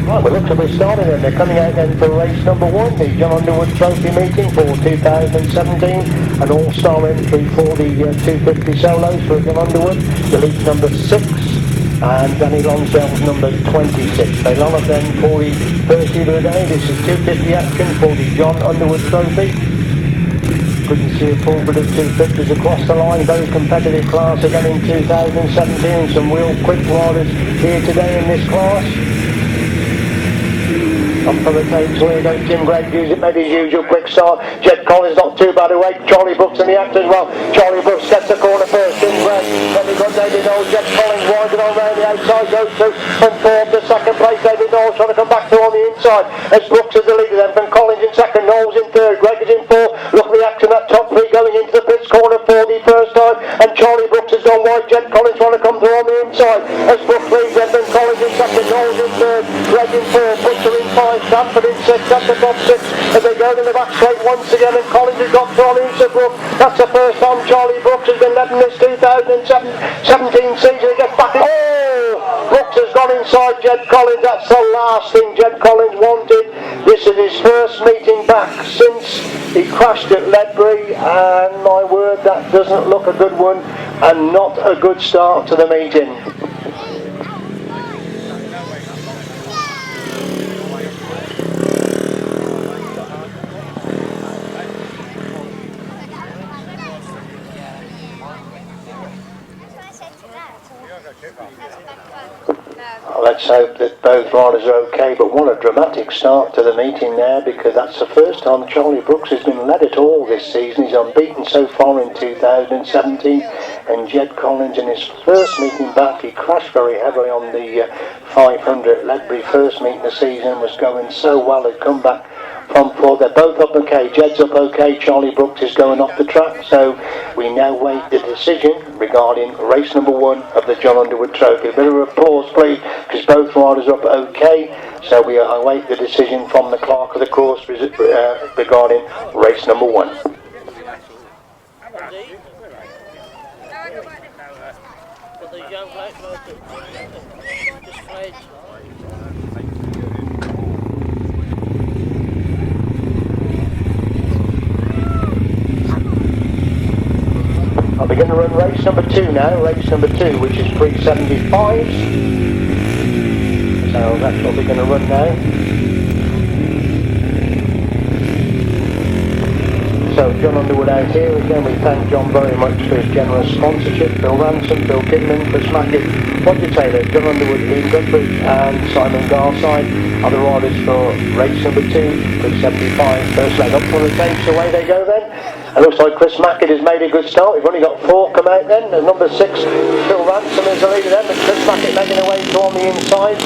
Well, it looks like we're starting and they're coming out then for race number 1, the Jon Underwood Trophy meeting for 2017, an all-star entry for the 250 solos for Jon Underwood, elite number 6, and Danny Lonsel's number 26. They line up then for the first heat of the day. This is 250 action for the Jon Underwood Trophy. Couldn't see a full bit of 250s across the line. Very competitive class again in 2017. Some real quick riders here today in this class. Up for the tapes, here goes Jim Gregg, use it, made his usual quick start. Jed Collins not too bad away. Charlie Brooks in the act as well. Charlie Brooks gets the corner first. Jim Gregg, then we've got David Knowles. Jed Collins winding on round the outside, goes to from third to second place. David Knowles trying to come back to on the inside as Brooks is the leader then. From Collins in second, Knowles in third, Gregg is in fourth. Look at the action, that top three going into the pits corner for the first time. And Charlie Brooks has gone wide. Jed Collins trying to come through on the inside as Brooks leads then. Collins in second, Knowles in third, Gregg in fourth, Butcher in five. Stanford in 6, that's the top 6 as they go in the back straight once again, and Collins has got Charlie Brooks. That's the first time Charlie Brooks has been led in this 2017 season. He gets back in. Oh! Brooks has gone inside Jed Collins. That's the last thing Jed Collins wanted. This is his first meeting back since he crashed at Ledbury, and my word, that doesn't look a good one and not a good start to the meeting. Let's hope that both riders are okay, but what a dramatic start to the meeting there, because that's the first time Charlie Brooks has been led at all this season. He's unbeaten so far in 2017, and Jed Collins in his first meeting back, he crashed very heavily on the 500 at Ledbury. First meeting of the season, was going so well, had come back from four. They're both up okay. Jed's up okay, Charlie Brooks is going off the track, so we now wait the decision regarding race number 1 of the Jon Underwood Trophy. A bit of applause please, because both riders are up okay, so we await the decision from the clerk of the course regarding race number 1. But there's young black folk that just played. I'll begin to run race number 2 now, race number 2, which is 375s. So that's what we're going to run now. So Jon Underwood out here. Again, we thank Jon very much for his generous sponsorship. Phil Ransom, Phil Kidman, Chris Mackett, Roger Taylor, Jon Underwood, Ian Guthrie and Simon Garside are the riders for race number 2, 375. First leg up for the tapes, away they go then. It looks like Chris Mackett has made a good start. We've only got 4 come out then. And number 6, Phil Ransom is the leader then, but Chris Mackett making away to on the inside.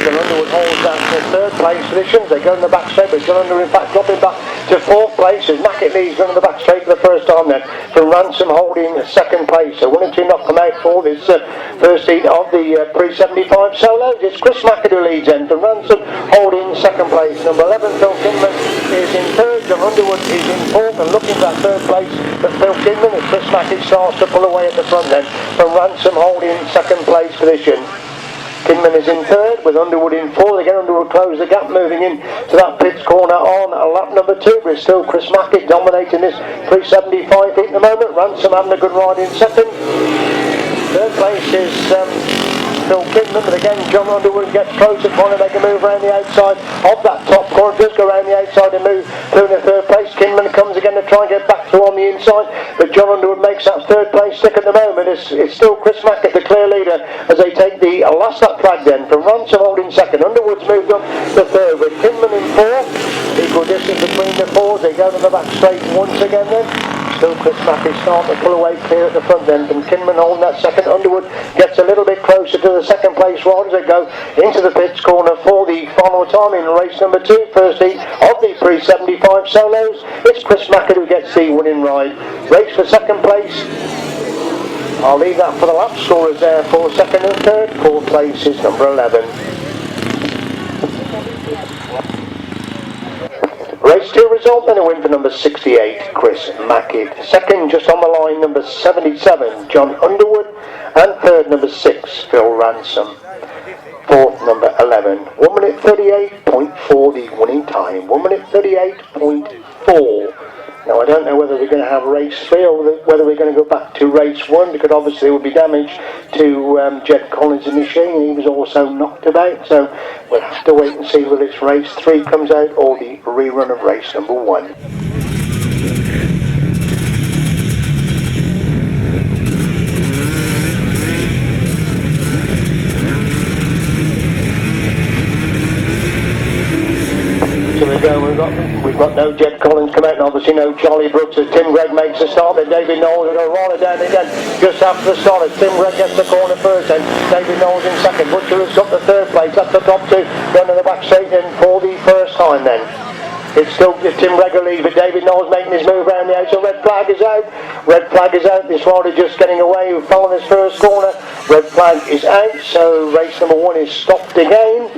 Jon Underwood holds that to 3rd place positions. They go in the back straight, but Jon Underwood in fact dropping back to 4th place as Mackett leads running the back straight for the first time then. From Ransom holding 2nd place. So 1 and 2 not come out for this first heat of the pre-75 solos. It's Chris Mackett who leads then. From Ransom holding 2nd place. Number 11, Phil Kidman is in 3rd. Jon Underwood is in 4th and looking for that 3rd place. But Phil Kidman as Chris Mackett starts to pull away at the front then. From Ransom holding 2nd place position. Kidman is in 3rd with Underwood in 4th. Again, Underwood close the gap, moving in to that pits corner on lap number 2. But it's still Chris Mackett dominating this 375 heat at the moment. Ransom having a good ride in 2nd. 3rd place is Phil Kidman, but again Jon Underwood gets closer, trying to make a move around the outside of that top corner. Does go around the outside and move through in the 3rd place. Kidman comes again to try and get back through on the inside, but Jon Underwood makes that 3rd place stick at the moment. It's still Chris Mackett the clear leader as they take the last lap flag then. From Ransom holding 2nd. Underwood's moved up to 3rd with Kidman in 4th. Equal distance between the 4s. They go to the back straight once again then. Still Chris Mackett starting to pull away clear at the front then. From Kidman holding that 2nd. Underwood gets a little bit closer to the 2nd place riders. They go into the pits corner for the final time in race number 2, first heat of the pre-75 solos. It's Chris Mackett who gets the winning ride. Race for 2nd place. I'll leave that for the lap scorers there for 2nd and 3rd. 4th place is number 11. Race 2 result, then a win for number 68, Chris Mackett. 2nd, just on the line, number 77, Jon Underwood. And 3rd, number 6, Phil Ransom. 4th, number 11. 1 minute 38.4 the winning time. 1 minute 38.4. Now I don't know whether we're going to have race 3 or whether we're going to go back to race 1, because obviously there would be damage to Jed Collins' machine. He was also knocked about, so we'll have to wait and see whether it's race 3 comes out or the rerun of race number 1. So we've got no Jed Collins come out, and obviously no Charlie Brooks as Tim Gregg makes the start. Then David Knowles will go right down again just after the start as Tim Gregg gets the corner first. Then David Knowles in 2nd. Butcher has got the 3rd place. That's the top 2. Going to the back straight in for the first time then. It's still Tim Gregg lead, but David Knowles making his move around the outside. Red flag is out. Red flag is out. This rider just getting away, who fell on his first corner. Red flag is out, so race number 1 is stopped again.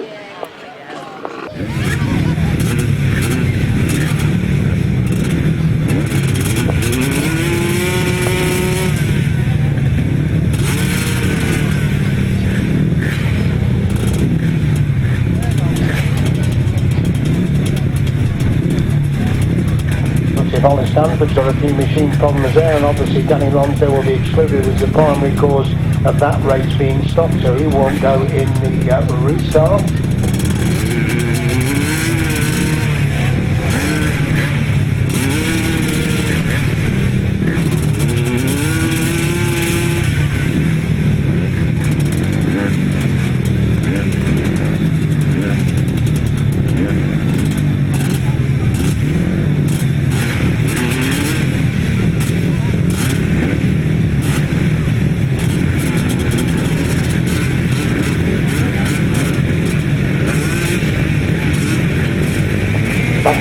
Holly Stanford's got a few machine problems there, and obviously Danny Lonsdale will be excluded as the primary cause of that race being stopped, so he won't go in the restart.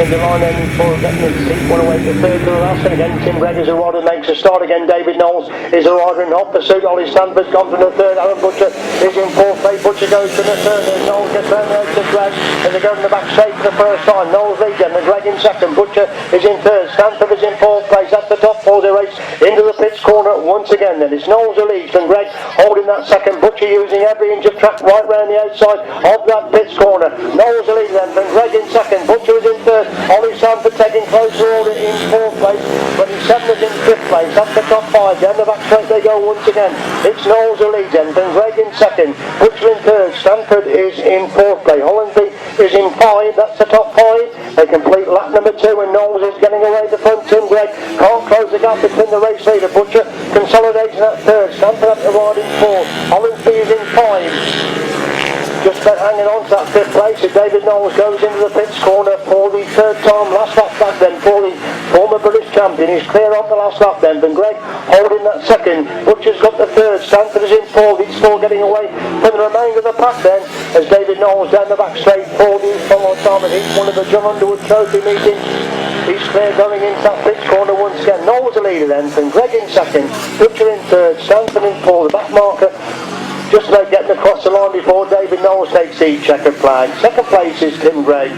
in the line and for getting the seat one away to third to the last. And again, Tim Gregg is a rider, makes a start again. David Knowles is a rider in hot pursuit. Ollie Stanford's gone from the third. Aaron Butcher is in fourth place. Butcher goes to the third. As Knowles gets round the to Gregg as they go in the back straight for the first time. Knowles leads and Gregg in second. Butcher is in third. Stanford is in fourth place. That's the top four. They race into the pits corner once again. Then it's Knowles who leads and Gregg holding that second. Butcher using every inch of track right round the outside of that pits corner. Knowles who leads then and Gregg in second. Butcher is in third. Ollie Stanford taking closer order in fourth place. 27 is in fifth place. That's the top five. Down the back straight they go once again. It's Knowles who leads then and Gregg in second. Butcher in third. Stanford is in fourth place. Hollandby is in five. That's the top five. They complete lap number 2 and Knowles is getting away the front. Tim Gregg can't close the gap between the race leader. Butcher consolidating at third. Stanford up the ride in fourth. Hollandby is in five. Just about hanging on to that fifth place as David Knowles goes into the pits corner for the third time. Last lap back then for the former British champion. He's clear on the last lap then. Gregg holding that second. Butcher's got the third. Stanford is in fourth. He's still getting away from the remainder of the pack then as David Knowles down the back straight for the follow time at each one of the Jon Underwood Trophy meetings. He's clear going into that pits corner once again. Knowles the leader then. Gregg in second. Butcher in third. Stanford in fourth. The back marker just about getting across the line before David Knowles takes the checkered flag. Second place is Tim Gregg.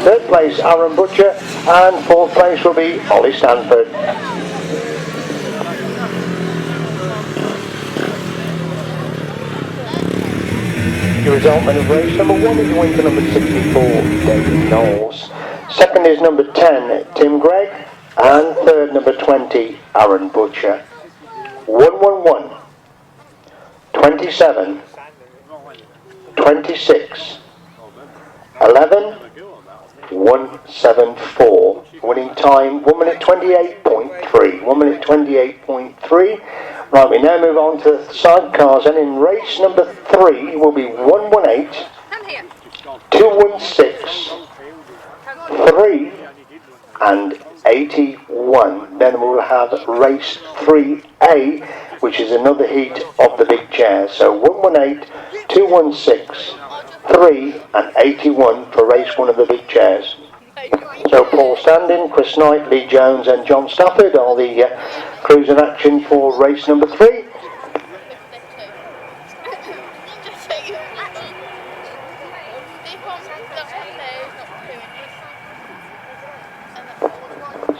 Third place Aaron Butcher. And fourth place will be Ollie Stanford. The result of race number 1 is win for number 64, David Knowles. Second is number 10, Tim Gregg. And third, number 20, Aaron Butcher. 111. 27, 26, 11, 174. Winning time 1 minute 28.3. 1 minute 28.3. Right, we now move on to sidecars, and in race number 3 will be 118, 216, 3 and 81. Then we'll have race 3A, which is another heat of the big chairs. So 118, 216, 3 and 81 for race 1 of the big chairs. So Paul Standing, Chris Knight, Lee Jones and John Stafford are the crews in action for race number 3.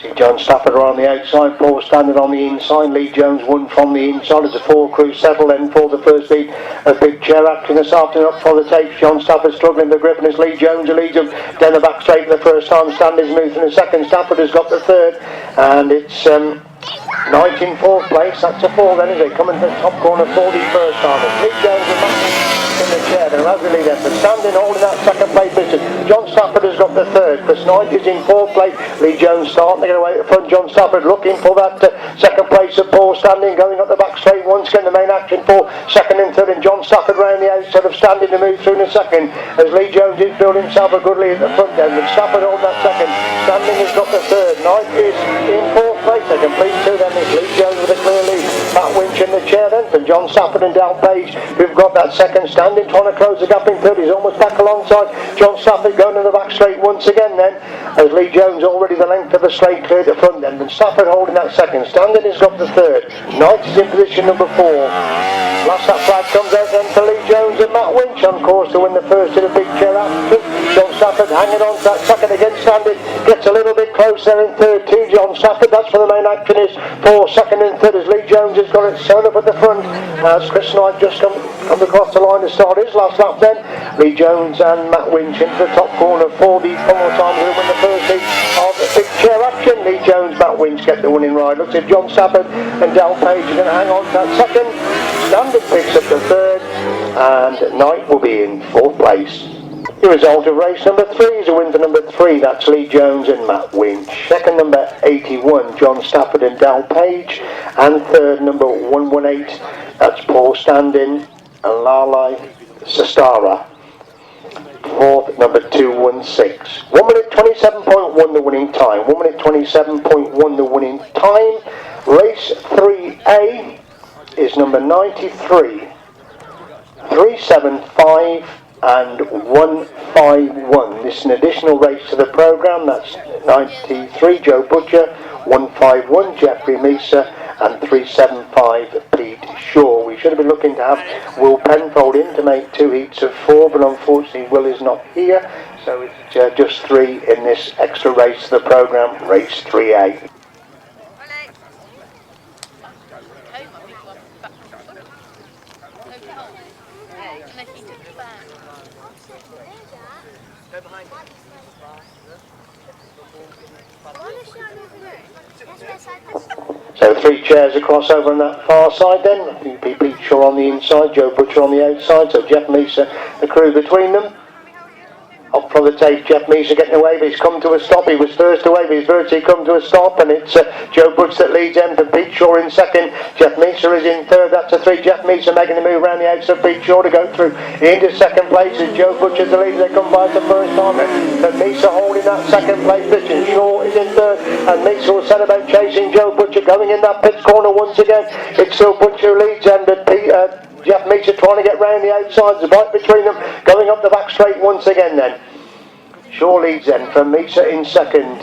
See John Stafford are on the outside, Paul Standing on the inside, Lee Jones won from the inside as the 4 crews settle then for the first lead of big chair action this afternoon. Up for the tapes, John Stafford struggling to grip and it's Lee Jones who leads him down the back straight for the first time. Standing's moved in the second, Stafford has got the third, and it's Knight in fourth place. That's a 4 then, is it? Coming to the top corner for the first time. Lee Jones and Matt in the chair, they're as the leader. But Standing holding that second place position. John Stafford has got the third. Chris Knight is in fourth place. Lee Jones starting to get away at the front. John Stafford looking for that second place of Paul Standing, going up the back straight once again. The main action for second and third, and John Stafford round the outside of Standing to move through in the second as Lee Jones is building himself a good lead at the front end. But Stafford holding that second. Standing has got the third. Knight is in fourth place. They complete 2 then. It's Lee Jones with a clear lead. Matt Winch in the chair then from John Stafford and Dal Page, who've got that second. Standing trying to close the gap in third. He's almost back alongside John Stafford going to the back straight once again then as Lee Jones already the length of the straight cleared the front end, and Stafford holding that second. Standing has got the third. Knight is in position number 4. Last that flag comes out then for Lee Jones and Matt Winch on course to win the first in a big chair action. John Stafford hanging on to that second against Standing, gets a little bit closer in third to John Stafford. That's where the main action is for second and third as Lee Jones has got it sewn up at the front as Chris Knight just come across the line to start his last lap then. Lee Jones and Matt Winch into the top corner for the final time who win the first heat of the big chair action. Lee Jones, Matt Winch get the winning ride. Looks like John Stafford and Dal Page are going to hang on to that second. Standing picks up the third and Knight will be in fourth place. The result of race number 3 is a win for number 3, that's Lee Jones and Matt Winch. Second, number 81, John Stafford and Dal Page. And third, number 118, that's Paul Standing and Lalai Sestara. Fourth, number 216. 1 minute 27.1 the winning time. 1 minute 27.1 the winning time. Race 3A is number 93. 375 and 151. This is an additional race to the programme. That's 93 Joe Butcher, 151 Jeffrey Mesa, and 375 Pete Shaw. We should have been looking to have Will Penfold in to make 2 heats of 4, but unfortunately Will is not here, so it's just 3 in this extra race to the programme, race 3A. So 3 chairs across over on that far side then. Pete Shaw on the inside, Joe Butcher on the outside, so Jeff Mesa, the crew between them. Up for the tape, Jeff Mesa getting away, but he's come to a stop. He was first away, but he's virtually come to a stop, and it's Joe Butcher that leads him, and Pete Shaw in second. Jeff Mesa is in third, that's a 3. Jeff Mesa making the move around the outside of Pete Shaw to go through into second place. As Joe Butcher's the leader, they come by the first time, but Mesa holding that second place position. Shaw is in third, and Mesa will set about chasing Joe Butcher, going in that pit corner once again. It's still Butcher leads him, but Jeff Mesa trying to get round the outsides, the bike between them, going up the back straight once again then. Shaw leads then from Mesa in second.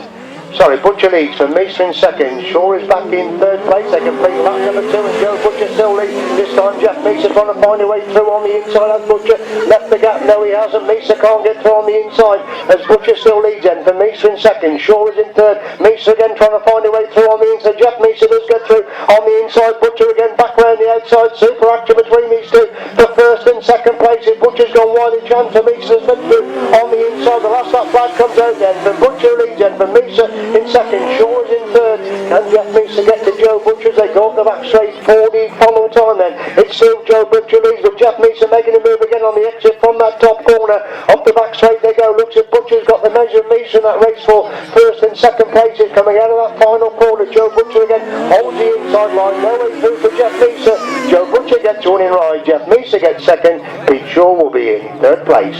Sorry, Butcher leads from Mesa in second. Shaw is back in third place. They complete lap number 2 and Joe Butcher still leads. This time Jeff Mesa trying to find a way through on the inside as Butcher left the gap. No, he hasn't. Mesa can't get through on the inside as Butcher still leads then from Mesa in second. Shaw is in third. Mesa again trying to find a way through on the inside. Jeff Mesa does get through on the inside. Butcher again back round the outside. Super action between these two. The first and second places. Butcher's gone wide. The chance for Mesa's been through on the inside. The last lap flag comes out then from Butcher leads then from Mesa in second. Shaw is in third. Can Jeff Mesa get to Joe Butcher as they go up the back straight for the final time then? It's still Joe Butcher leads, but Jeff Mesa making a move again on the exit from that top corner. Up the back straight they go. Looks at Butcher's got the measure of Mesa in that race for first and second places. Coming out of that final corner, Joe Butcher again holds the inside line. No way through for Jeff Mesa. Joe Butcher gets one in ride. Jeff Mesa gets second. Pete Shaw will be in third place.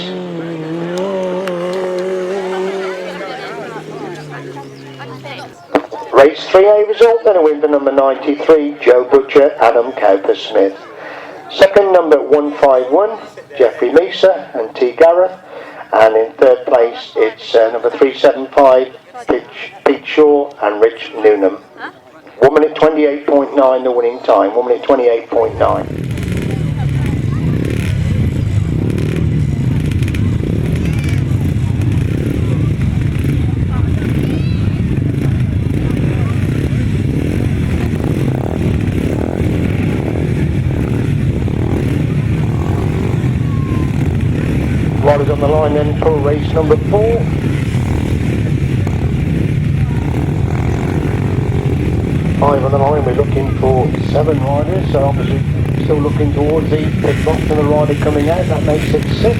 Race 3A result, then a win for number 93, Joe Butcher, Adam Cowper-Smith. Second, number 151, Jeffrey Mesa and T. Gareth. And in third place, it's number 375, Pete Shaw and Rich Newnham. 1 minute 28.9 the winning time, 1 minute 28.9. Riders on the line then for race number 4. Five on the line, we're looking for 7 riders, so obviously still looking towards the pit box and the rider coming out, that makes it 6.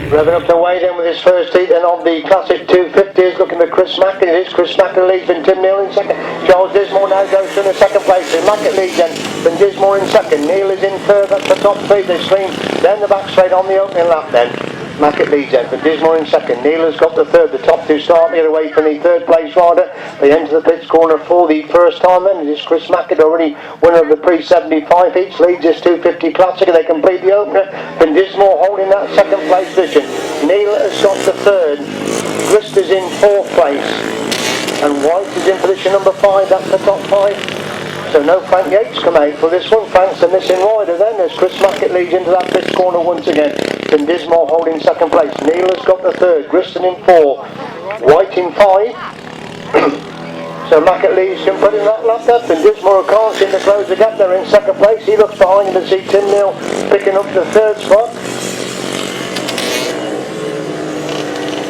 Revving up the way then with his first heat then of the Classic 250s, looking at Chris Mack, and it is Chris Mack and leads, and Tim Neal in second. Charles Dismore now goes to the second place, and Mackett leads then, and Dismore in second. Neal is in third, that's the top 3, they swing down the back straight on the opening lap then. Mackett leads then, but Dismore in second. Neal has got the third, the top 2 start to get away from the third place rider. They enter the pits corner for the first time then. It is Chris Mackett, already winner of the pre-75 heats, leads this 250 Classic, and they complete the opener. And Dismore holding that second place position. Neal has got the third. Grist is in 4th place. And White is in position number 5, that's the top 5. So no Frank Yates come out for this one. Frank's the missing rider then as Chris Mackett leads into that pit corner once again. Then Dismore holding second place. Neal has got the third. Griston in 4. White in 5. So Mackett leads him putting that lap up, and Dismore can't seem to close the gap. They're in second place. He looks behind him to see Tim Neal picking up the third spot.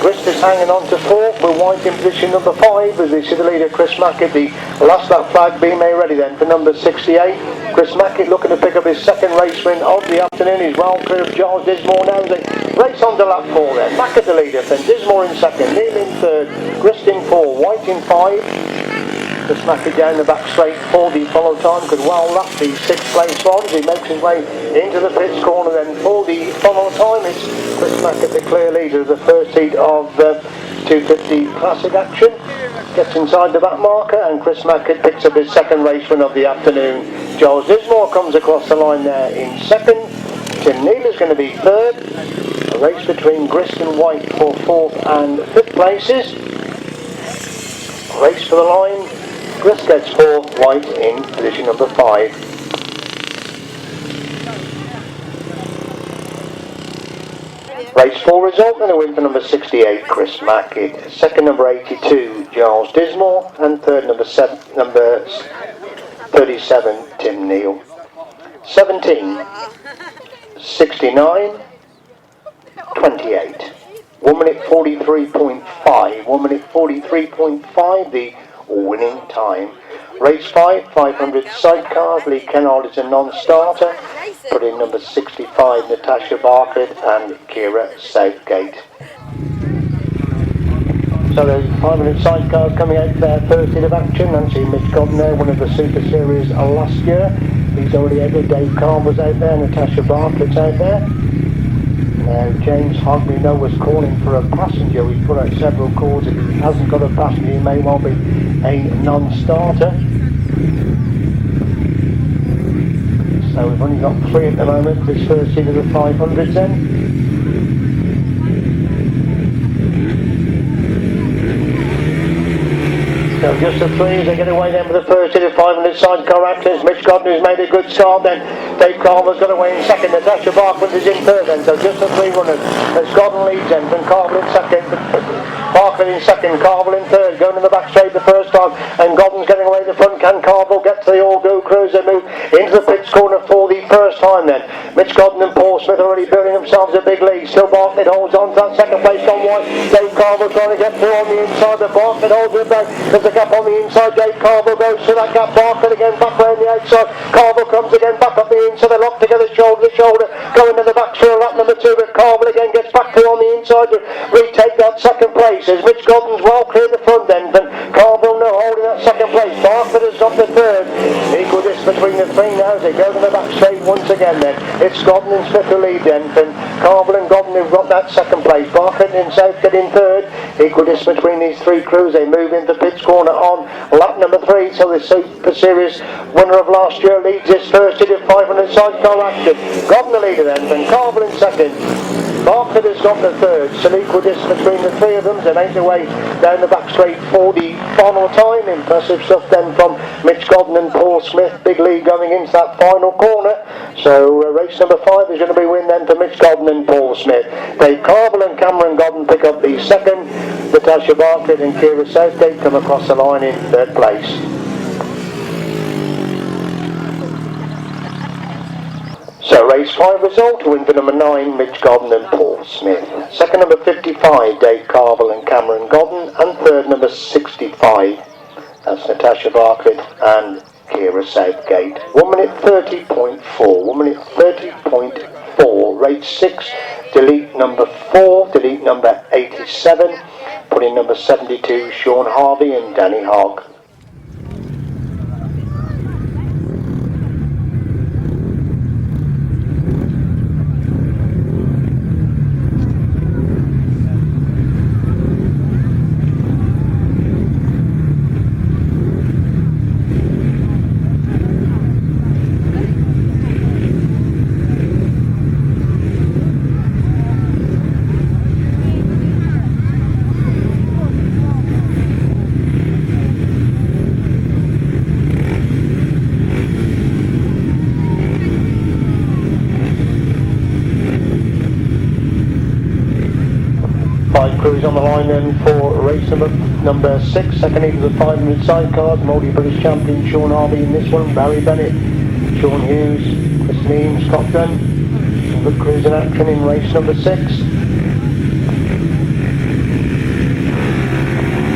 Grist is hanging on to 4th, with White in position number 5 as we see the leader Chris Mackett. The last lap flag being made ready then for number 68. Chris Mackett looking to pick up his second race win of the afternoon. He's well clear of Charles Dismore now. They race on to lap 4 then. Mackett the leader, then Dismore in second, Neal in third, Grist in 4, White in 5. to smack it down the back straight for the follow time, because well that's the 6th place ones. He makes his way into the pits corner then for the follow time. It's Chris Mackett, the clear leader of the first heat of the 250 Classic action. Gets inside the back marker, and Chris Mackett picks up his second race win of the afternoon. Giles Dismore comes across the line there in second. Tim Neal is going to be third. A race between Grist and White for 4th and 5th places. Race for the line. Grist gets 4th, White in position number 5. Race 4 result, and a win for number 68, Chris Mackett. Second, number 82, Giles Dismore, and third, number 37, Tim Neal. 17, 69, 28. 1 minute 43.5. 1 minute 43.5, the winning time. Race 5, 500 sidecars. Lee Kennard is a non-starter. Put in number 65, Natasha Bartlett and Kira Southgate. So the 500 sidecars coming out there, first hit of action. Nancy Mitch Godner, one of the Super Series last year. He's already out there. Dave Carver's out there. Natasha Bartlett's out there. Now James Hogg, we know, was calling for a passenger. We put out several calls. If he hasn't got a passenger, he may well be a non-starter. So we've only got 3 at the moment. This first hit of the 500s then. So just the 3 as they get away then for the first hit of 500 sidecar actions. Mitch Godden has made a good start then. Dave Carver's got away in second. Natasha Bartlett is in third then. So just the 3 runners as Godden leads then from Carver in second. Bartlett in second, Carver in third, going in the back straight the first time, and Godden's getting away the front. Can Carver get to the all-go cruiser, move into the pits corner for the first time then? Mitch Godden and Paul Smith already building themselves a big lead. Still Bartlett holds on to that second place on White. Dave Carver trying to get through on the inside, but Bartlett holds it back. There's a gap on the inside. Dave Carver goes through that gap. Bartlett again back round the outside. Carver comes again back up the inside. They lock together shoulder to shoulder, going to the back through lap number 2, but Carver again gets back through on the inside to retake that second place as Mitch Godden's well cleared the front end, and Carver now holding that second place. Bartlett has got the third. Equal distance between the 3 now as they go to the back straight once again then. It's Godden and Smith who lead then, and Carver and Godden have got that second place. Bartlett and Southgate in third. Equal distance between these 3 crews. They move into pits corner on lap number 3, so the Super Series winner of last year leads his first hit of 500 sidecar action. Godden the leader then, and Carver in second. Bartlett has got the third, so equal distance between the 3 of them. They make their way down the back straight for the final time. Impressive stuff then from Mitch Godden and Paul Smith. Big lead going into that final corner. So race number 5 is going to be win then for Mitch Godden and Paul Smith. Dave Carvel and Cameron Godden pick up the second. Natasha Bartlett and Kira Southgate come across the line in third place. So race 5 result, win for number 9, Mitch Godden and Paul Smith. Second, number 55, Dave Carvel and Cameron Godden. And third, number 65, that's Natasha Bartlett and Kira Southgate. 1 minute 30.4, 1 minute 30.4. Race 6, delete number 4, delete number 87. Put in number 72, Sean Harvey and Danny Hogg. Crews on the line then for race number 6, second heat of the 500 sidecars. Multi-British Champion Sean Harvey in this one, Barry Bennett, Sean Hughes, Chris Neame, Scott Dunn. Some good crews in action in race number 6.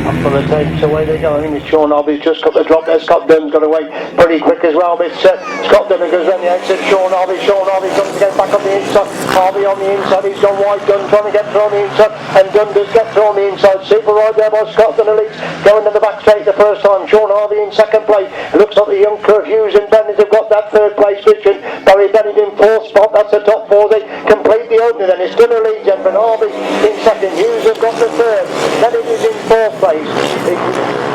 Up the from the tape, so away they go. I think it's Sean Harvey's just got the drop there. Scott Dunn's got away pretty quick as well. It's Scott Dunn who goes round the exit. Sean Harvey comes to get back on the inside. Harvey on the inside, he's gone wide. Dunn trying to get through on the inside, and Dunn does get through on the inside. Super right there by Scott Dunn leads, going to the back straight the first time. Sean Harvey in second place. It looks like the young crew of Hughes and Bennett have got that third place position. Barry Bennett in fourth spot. That's the top four. They complete the opener then. It's Dunn who leads then, but Harvey in second. Hughes have got the third. Bennett is in fourth place.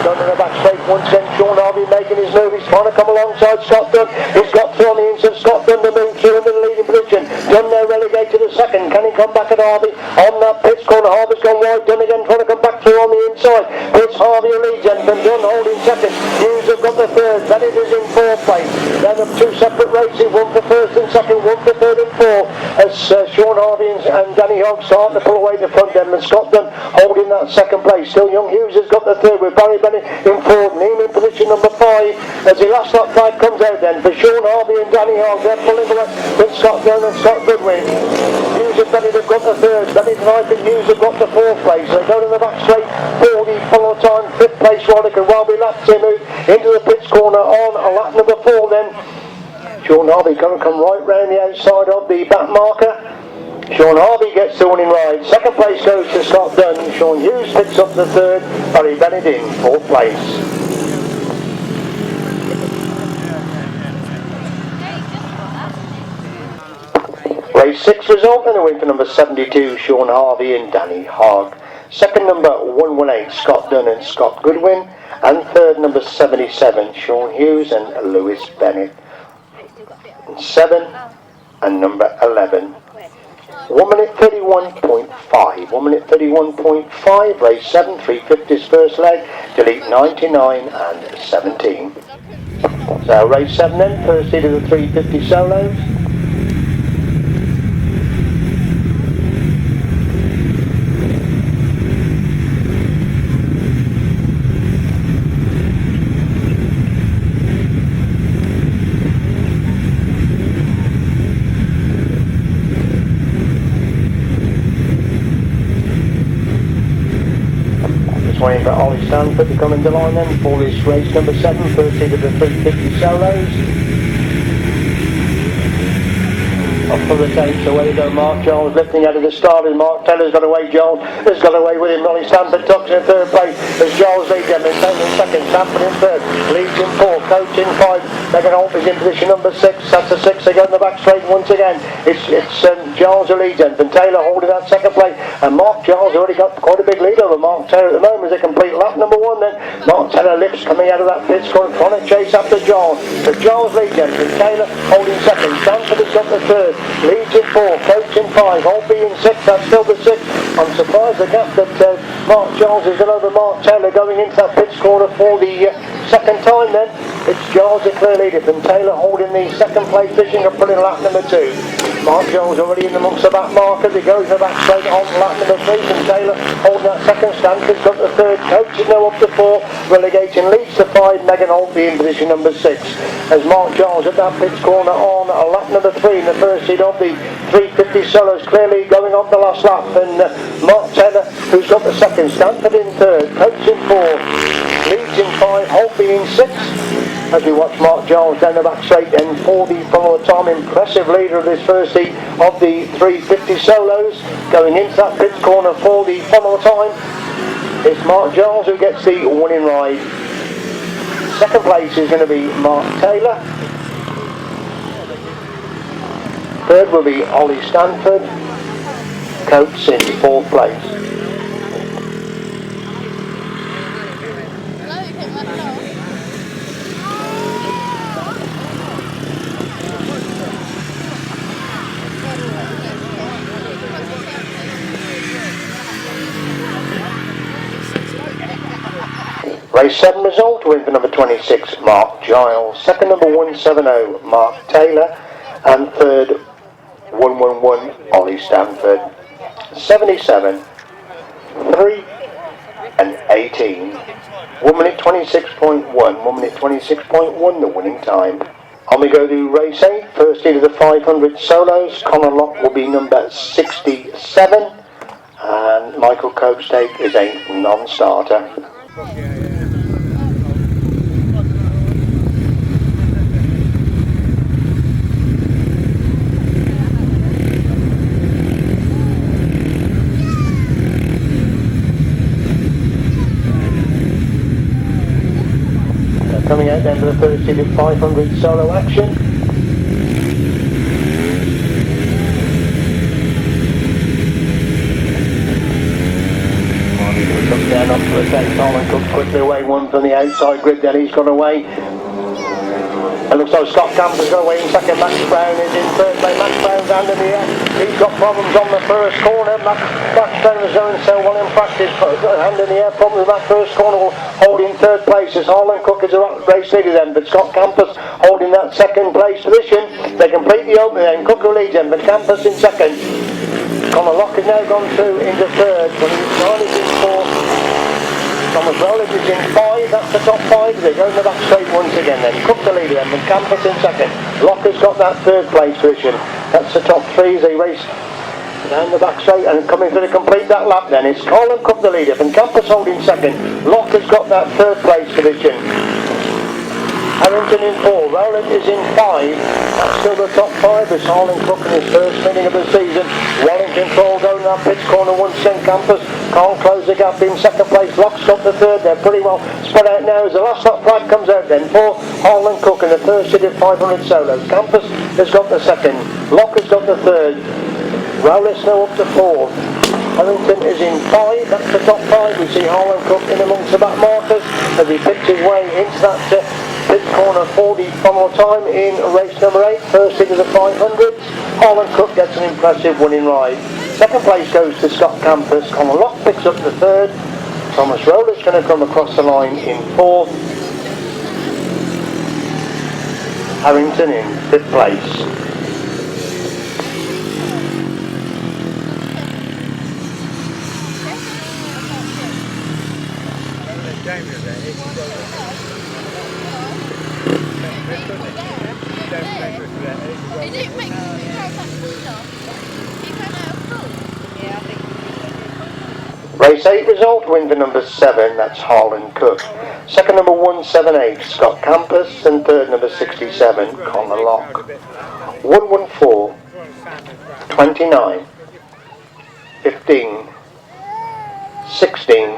Dunn in the back straight once again. Sean Harvey making his move. He's trying to come alongside Scott Dunn. He's got through on the inside. Scott Dunn to move through into the leading position. Dunn now relegated to second. Can he come back at Harvey? On that pitch corner, Harvey's gone wide. Dunn again trying to come back through on the inside. It's Harvey who leads then, but Dunn holding second. Hughes have got the third. Bennett is in fourth place. Then up two separate races, one for first and second, one for third and fourth. As Sean Harvey and Danny Hogg start to pull away the front end, and Scott Dunn holding that second place. Still young Hughes has got the third with Barry Bennett in fourth. Neem in position number 5 as the last lap 5 comes out then for Sean Harvey and Danny Hogg. They're pulling away with Scott Dunn and Scott Goodwin. Hughes and Bennett have got the third. Bennett and Ike and Hughes have got the fourth place. They go to the back straight for the follow time fifth place Rodick, and while we lap to move into the pitch corner on lap number 4 then. Sean Harvey going to come right round the outside of the back marker. Sean Harvey gets the winning ride. Second place goes to Scott Dunn. Sean Hughes picks up the third. Barry Bennett in fourth place. Race 6 result and a win for number 72, Sean Harvey and Danny Hogg. Second number 118, Scott Dunn and Scott Goodwin. And third number 77, Sean Hughes and Lewis Bennett. And 7 and number 11. 1 minute 31.5. 1 minute 31.5. Race 7, 350s first leg. Delete 99 and 17. So race 7 then, first seat of the 350 solos. Waiting for Ollie Stanford to come into line then for this race number 7, first seat of the 350 solos. Off for the tape, so away they go. Mark Jones lifting out of the start, and Mark Taylor's got away. Jones has got away with him. Ollie Stanford tucks in third place as Jones leads him. Taylor in second, Stanford in third, leads in fourth, Coach in 5. Megan Holt is in position number 6. That's the 6. They go in the back straight once again. It's Giles who leads him. And Taylor holding that second place. And Mark Giles already got quite a big lead over Mark Taylor at the moment as they complete lap number 1 then. Mark Taylor lifts coming out of that pit score, trying to chase after Giles. But Giles leads him. And Taylor holding second. Stanford has got the third. Leads in 4. Coach in 5. Holt being 6. That's still the 6. I'm surprised the gap that Mark Giles has got over Mark Taylor going into that pit corner for the second time then. It's Giles the clear leader, and Taylor holding the second place position and pulling lap number 2. Mark Giles already in amongst the back markers. He goes the back straight on lap number 3, and Taylor holding that second. Stanford's got the third. Coach is now up to 4. Relegating leads to 5. Megan Holt in position number 6. As Mark Giles at that pit corner on lap number 3 in the first seat of the 350 solos, clearly going on the last lap. And Mark Taylor, who's got the second. Stanford in third. Coach in 4. Leads in 5. Holt being 6. As we watch Mark Giles down the back straight and for the follow time impressive leader of this first seat of the 350 solos, going into that pit corner for the follow time. It's Mark Giles who gets the winning ride. Second place is going to be Mark Taylor. Third will be Ollie Stanford. Coates in 4th place. Race 7 result, win for number 26, Mark Giles. Second number 170, Mark Taylor. And third, 111, Ollie Stanford. 77, 3 and 18. 1 minute 26.1, 1 minute 26.1 the winning time. On we go to race 8, first seat of the 500 solos. Conor Locke will be number 67. And Michael Copestake is a non-starter. Coming out then for the first seeded 500 solo action. Comes down up to the 10th hole and comes quickly away, one from the outside grid, then he's gone away. It looks like Scott Campbell's gone away in second. Max Brown is in third place. Max Brown's hand in the air. He's got problems on the first corner. Max Brown was going so well in practice. Hand in the air, problems with that first corner. Holding third place as Harlan Cook is a race leader then, but Scott Campus holding that second place position. They complete the opening then. Cook will lead them, but Campus in second. Conor Locke has now gone through into third. Riley is in fourth. Thomas Rowland is in 5, that's the top 5. They go in the back straight once again then. Cook the leader then, and Campus in second. Locke has got that third place position. That's the top 3 as they race down the back straight and coming through to complete that lap then. It's Colin Cook the leader, and Campus holding second. Locke has got that third place position. Harrington in 4, Rowland is in 5, that's still the top 5 as Harlan Cook in his first meeting of the season. Well in control going down pitch corner once again. Campus can't close the gap in second place. Locke's got the third, they're pretty well spread out now as the last lap flag comes out then for Harlan Cook in the first seeded 500 solos. Campus has got the second, Locke has got the third, Rowland's now up to 4. Harrington is in 5, that's the top 5. We see Harlan Cook in amongst the back markers as he picks his way into that pit corner for the final time in race number 8, first into the 500s. Harlan Cook gets an impressive winning ride. Second place goes to Scott Campus. Conor Locke picks up the third. Thomas Rowland's going to come across the line in 4th. Harrington in 5th place. Race 8 result, win for number 7, that's Harlan Cook. Second number 178, Scott Campus, and third number 67, Conor Locke. 114, 29, 15, 16,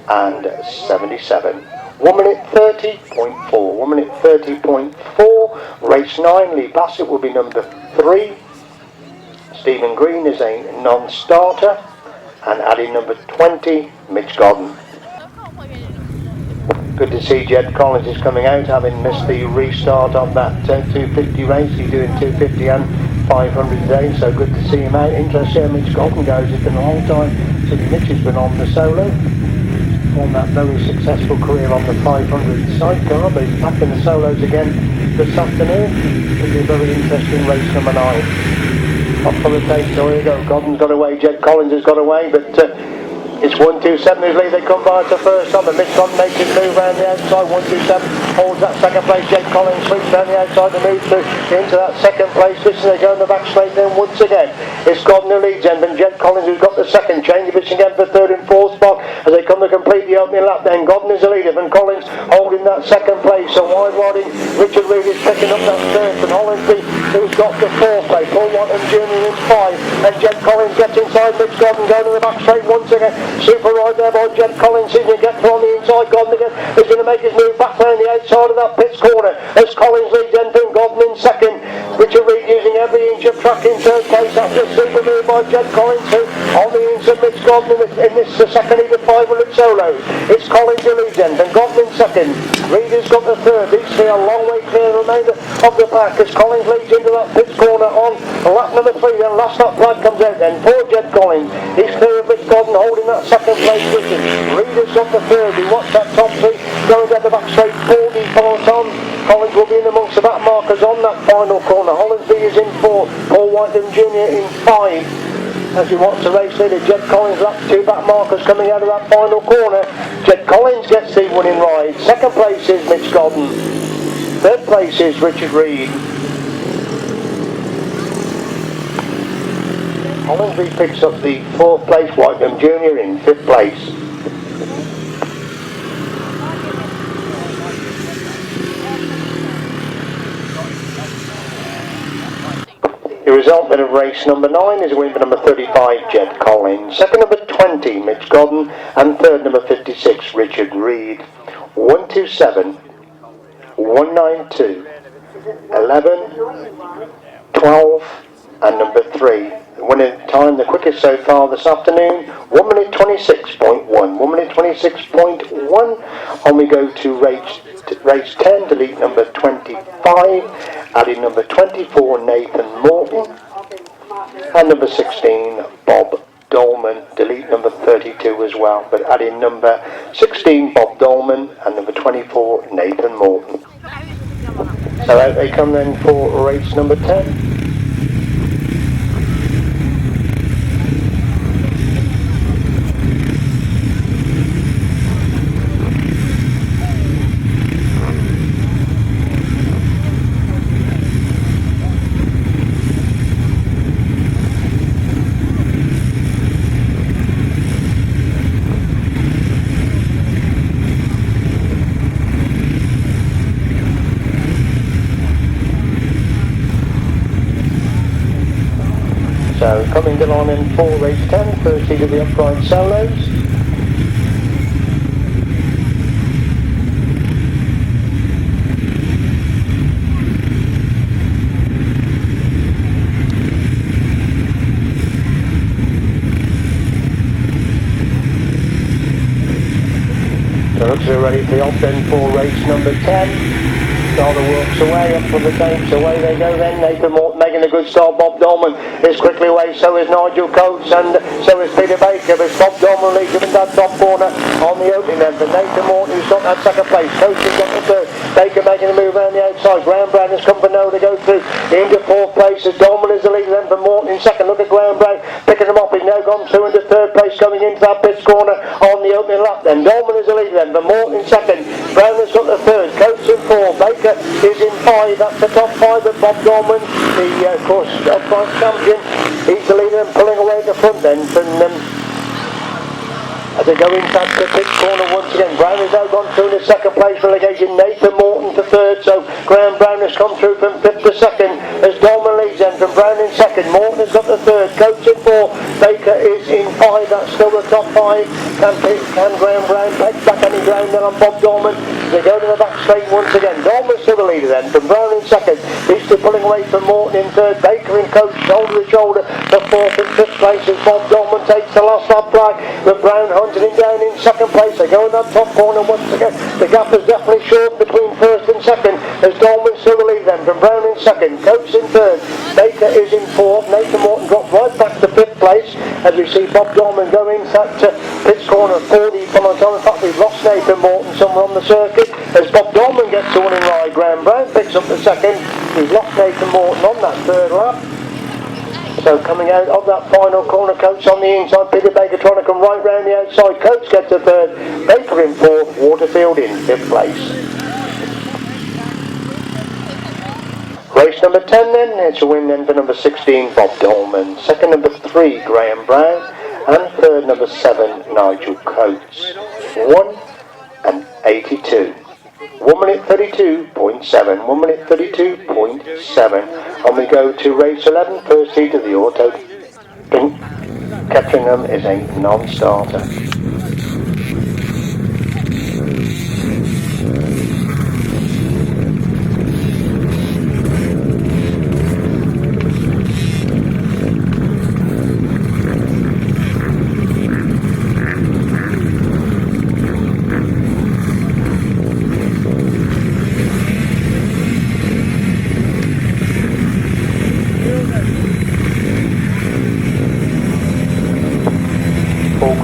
and 77. 1 minute 30.4. 1 minute 30.4. Race 9, Lee Bassett will be number 3. Stephen Green is a non-starter. And adding number 20, Mitch Godden. Good to see Jed Collins is coming out, having missed the restart of that 250 race. He's doing 250 and 500 today, so good to see him out. Interesting how Mitch Godden goes. It's been a long time since Mitch has been on the solo. On that very successful career on the 500 sidecar, but he's back in the solos again this afternoon. It'll be a very interesting race number 9. Up for the tape, so here we go. Godden's got away, Jed Collins has got away, but it's 127 his lead. They come by to first on, but Mitch Godden makes his move around the outside. 127 holds that second place. Jed Collins sweeps around the outside to move through into that second place. Listen, they go in the back straight then once again. It's Godden who leads them, and Jed Collins who's got the second. Change of pitch again for third and fourth spot as they come to complete the opening lap. Then Godden is the leader, and Collins holding that second place. So wide riding, Richard Reed is picking up that third, and Hollinsby who's got the fourth place. Paul Walton Jr. is 5, and Jed Collins gets inside Mitch Godden, going to the back straight once again. Super ride there by Jed Collins, seeing him get on the inside. Godden again is going to make his move back around the outside of that pits corner as Collins leads entering. Godden in second. Richard Reed using every inch of track in third place after a super move by Jed Collins, who on the inside Mitch Godden in this second heat of 500 solos. It's Collins who leads then, and Godden in second. Reed has got the third. These three are a long way clear the remainder of the pack as Collins leads into that pits corner on lap number 3. Then last lap flag comes out then for Jed Collins. He's clear of Mitch Godden holding that second place position. Reed has got the third. He watched that top 3 going down the back straight for the Patron. Collins will be in amongst the back markers on that final corner. Hollinsby is in 4. Paul Whiteman Jr. in 5. As he watches the race leader, Jed Collins lap 2 back markers coming out of that final corner. Jed Collins gets the winning ride. Second place is Mitch Godden. Third place is Richard Reed. Hollinsby picks up the 4th place, Whiteman Jr. in 5th place. The result of race number 9 is a win for number 35, Jed Collins. Second, number 20, Mitch Godden. And third, number 56, Richard Reed. 127, 192, 11, 12, and number 3. Winning time, the quickest so far this afternoon, 1 minute 26.1. 1 minute 26.1. On we go to race 10, delete number 25, adding number 24, Nathan Morton, and number 16, Bob Dolman, delete number 32 as well, but adding number 16, Bob Dolman, and number 24, Nathan Morton. So out they come then for race number 10. So coming on in for race 10, first heat of the upright solos. So looks like we're ready for the off then for race number 10. Starter works away, up from the tapes, away they go then. Nathan Morton making a good start. Bob Dolman is quickly away, so is Nigel Coates, and so is Peter Baker. But Bob Dolman leads him in that top corner on the opening end. But Nathan Morton, who's got that second place. Coates has got the third. Baker making a move around the outside. Graham Brown has come for no to go through into fourth place. As Dolman is the leader then for Morton in second. Look at Graham Brown picking them up. He's now gone through into third place, coming into that pits corner on the opening lap. Then Dolman is the leader then for Morton in second. Brown has got the third. Coates in fourth. Baker is in 5, that's the top 5 of Bob Dolman, the of course upright champion. He's the leader and pulling away at the front then from as they go inside the pit corner once again. Brown has now gone through in the second place relegation. Nathan Morton to third, so Graham Brown has come through from 5th to 2nd as Dolman leads then from Brown in second. Morton has got the third. Coates in 4th. Baker is in 5, that's still the top 5. Can Graham Brown take back any ground then on Bob Dolman? They go to the back straight once again. Dolman's still the leader then from Brown in second. He's still pulling away from Morton in third. Baker and Coates shoulder to shoulder for 4th and 5th place as Bob Dolman takes the last lap back. But Brown hunting him down in second place. They go in that top corner once again. The gap is definitely short between 1st and 2nd as Dolman's still the leader then from Brown in second. Coates in third. Baker is in 4th. Nathan Morton dropped right back to 5th place as we see Bob Dolman go in that pits corner for the following time. In fact, we've lost Nathan Morton somewhere on the circuit as Bob Dolman gets the winning ride. Graham Brown picks up the second. We've lost Nathan Morton on that third lap. So coming out of that final corner, Coates on the inside, Peter Baker trying to come right round the outside. Coates gets the third, Baker in 4th, Waterfield in 5th place. Race number 10 then, it's a win then for number 16, Bob Dolman. Second, number 3, Graham Brown. And third, number 7, Nigel Coates. 1 and 82. 1 minute 32.7. 1 minute 32.7. And we go to race 11, first heat of the auto. Ketteringham is a non-starter. All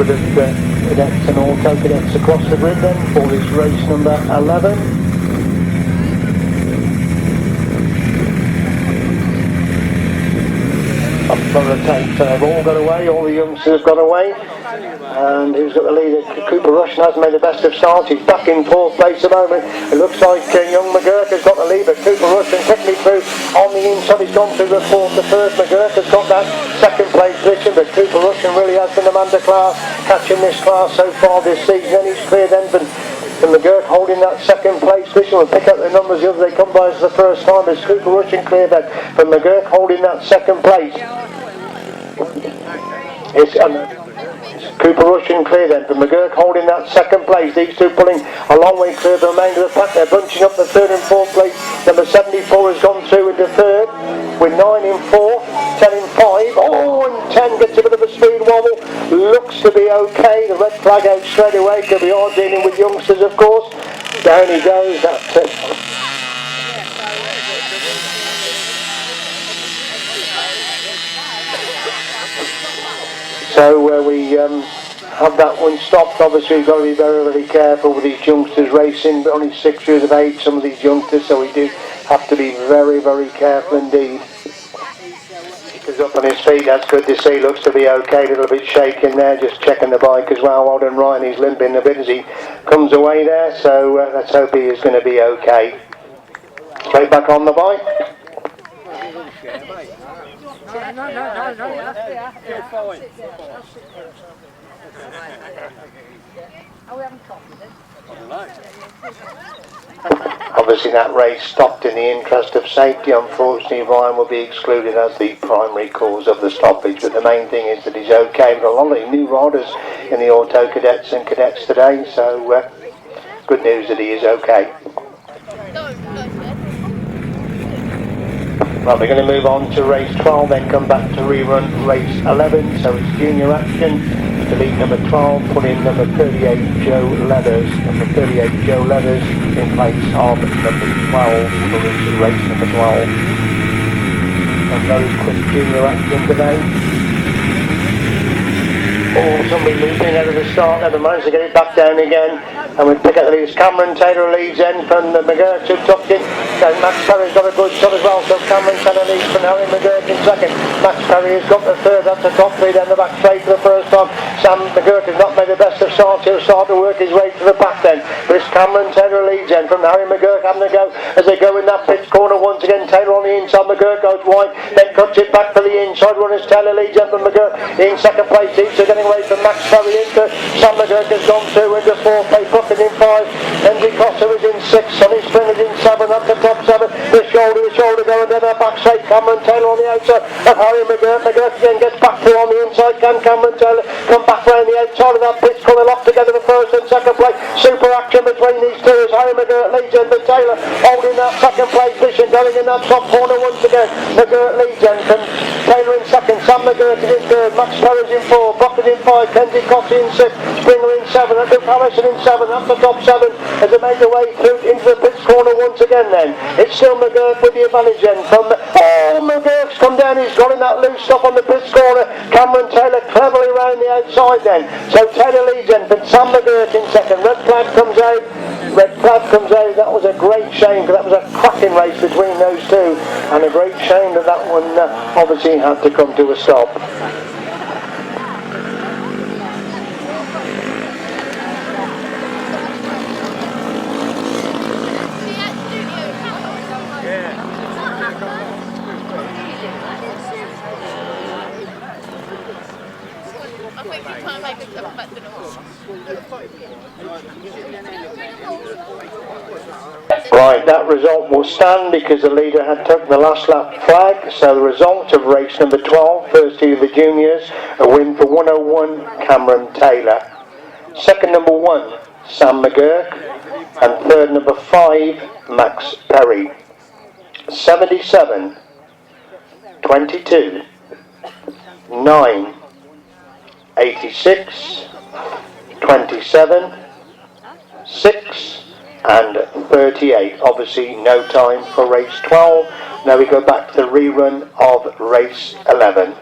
cadets and auto cadets across the grid then for this race number 11. Up from the tape, they've all got away, all the youngsters have got away. And who's got the lead? Cooper Rushton hasn't made the best of starts. He's back in 4th place at the moment. It looks like young McGurk has got the lead, but Cooper Rushton quickly through on the inside. He's gone through the 4th to 1st. McGurk has got that 2nd place position, but Cooper Rushton really has been the man to class, catching this class so far this season. And he's cleared then from McGurk holding that 2nd place suspicion. We'll pick up the numbers the other they come by us the first time. It's Cooper rushing clear then from McGurk holding that second place. It's Cooper rushing clear then from McGurk holding that second place. These two pulling a long way clear of the remainder of the pack. They're bunching up the third and fourth place. Number 74 has gone through into third with 9 in 4, 10 in 5. Oh, and 10 gets a bit of a speed wobble. Looks to be okay. The red flag out straight away. Could be hard dealing with youngsters, of course. Down he goes. That's it. So we have that one stopped. Obviously we've got to be very, very careful with these youngsters racing, but only 6 years of age, some of these youngsters, so we do have to be very, very careful indeed. He's up on his feet, that's good to see, looks to be okay, a little bit shaking there, just checking the bike as well. Well done Ryan, he's limping a bit as he comes away there, so let's hope he is going to be okay. Straight back on the bike. Obviously that race stopped in the interest of safety. Unfortunately Ryan will be excluded as the primary cause of the stoppage, but the main thing is that he's okay. We've got a lot of new riders in the auto cadets and cadets today, so good news that he is okay. Right, we're going to move on to race 12, then come back to rerun race 11. So it's junior action. Delete number 12, put in number 38 Joe Leathers. Number 38 Joe Leathers in place of number 12 for race number 12. A very quick junior action today. Oh, somebody looping out of the start, never managed to get it back down again. And we pick up the leads. Cameron Taylor leads in from the McGurk to Tupkin. So Max Perry's got a good shot as well. So Cameron Taylor leads from Harry McGurk in second. Max Perry has got the third. That's the top three down the back straight for the first time. Sam McGurk has not made the best of starts. He'll start to work his way to the back then. But it's Cameron Taylor leads in from Harry McGurk having a go as they go in that pitch corner once again. Taylor on the inside. McGurk goes wide. Then cuts it back for the inside runners. Taylor leads in from McGurk in second place. Each are getting away from Max Perry into Sam McGurk has gone through into fourth place. Bucket in 5. Henry Costa is in 6. Sonny Spring is in 7. That's the top 7. The shoulder going down the back straight. Cameron Taylor on the outside of Harry McGurk. McGurk again gets back to on the inside. Can Cameron Taylor come back round the outside of that pitch corner, locked together the first and second place. Super action between these two as Harry McGurk leads in, but Taylor holding that second place position, going in that top corner once again. McGurk leads in from Taylor in second. Sam McGurk is in third. Max Perez in 4. Bucket in 5. Kenzie Cox in 6. Springer in 7. And Luke Harrison in 7. That's the top 7 as they make their way through into the pitch corner once again then. It's still McGurk with the advantage then from McGurk's come down. He's got in that loose stuff on the pitch corner. Cameron Taylor cleverly round the outside then. So Taylor leads in, but Sam McGurk in second. Red flag comes out. Red flag comes out. That was a great shame because that was a cracking race between those two, and a great shame that that one obviously had to come to a stop. Right, that result will stand because the leader had taken the last lap flag. So the result of race number 12, first heat of the juniors, a win for 101 Cameron Taylor. Second number 1, Sam McGurk, and third number 5, Max Perry. 77, 22, 9, 86, 27, 6 and 38. Obviously no time for race 12. Now we go back to the rerun of race 11.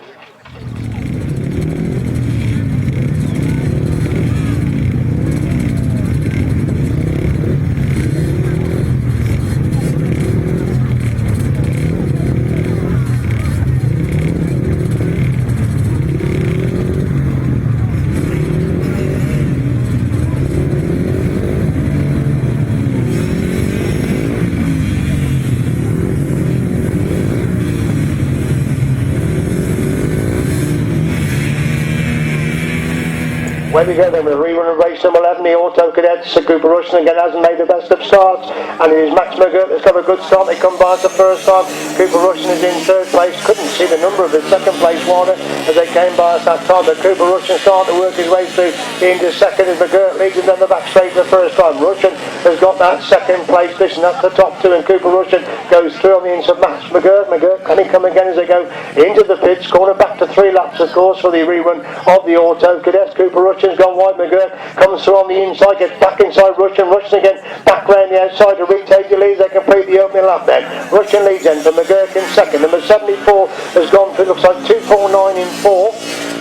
Where we go then with a rerun of race number 11, the Auto Cadets. Cooper Rushton again hasn't made the best of starts, and it is Max McGirt that's got a good start. They come by us the first time. Cooper Rushton is in third place. Couldn't see the number of the second place water as they came by us that time, but Cooper Rushton started to work his way through into second as McGirt leads him down the back straight for the first time. Rushton has got that second place position, that's the top two, and Cooper Rushton goes through on the inside. Max McGirt can he come again as they go into the pits, corner back to 3 laps of course for the rerun of the Auto Cadets. Cooper Rushton's gone wide. McGirt comes through on the inside, gets back inside Rushton again, back round the outside to retake the lead. They complete the opening lap then. Rushton leads then for McGirt in second. Number 74 has gone through, looks like 2:49 in 4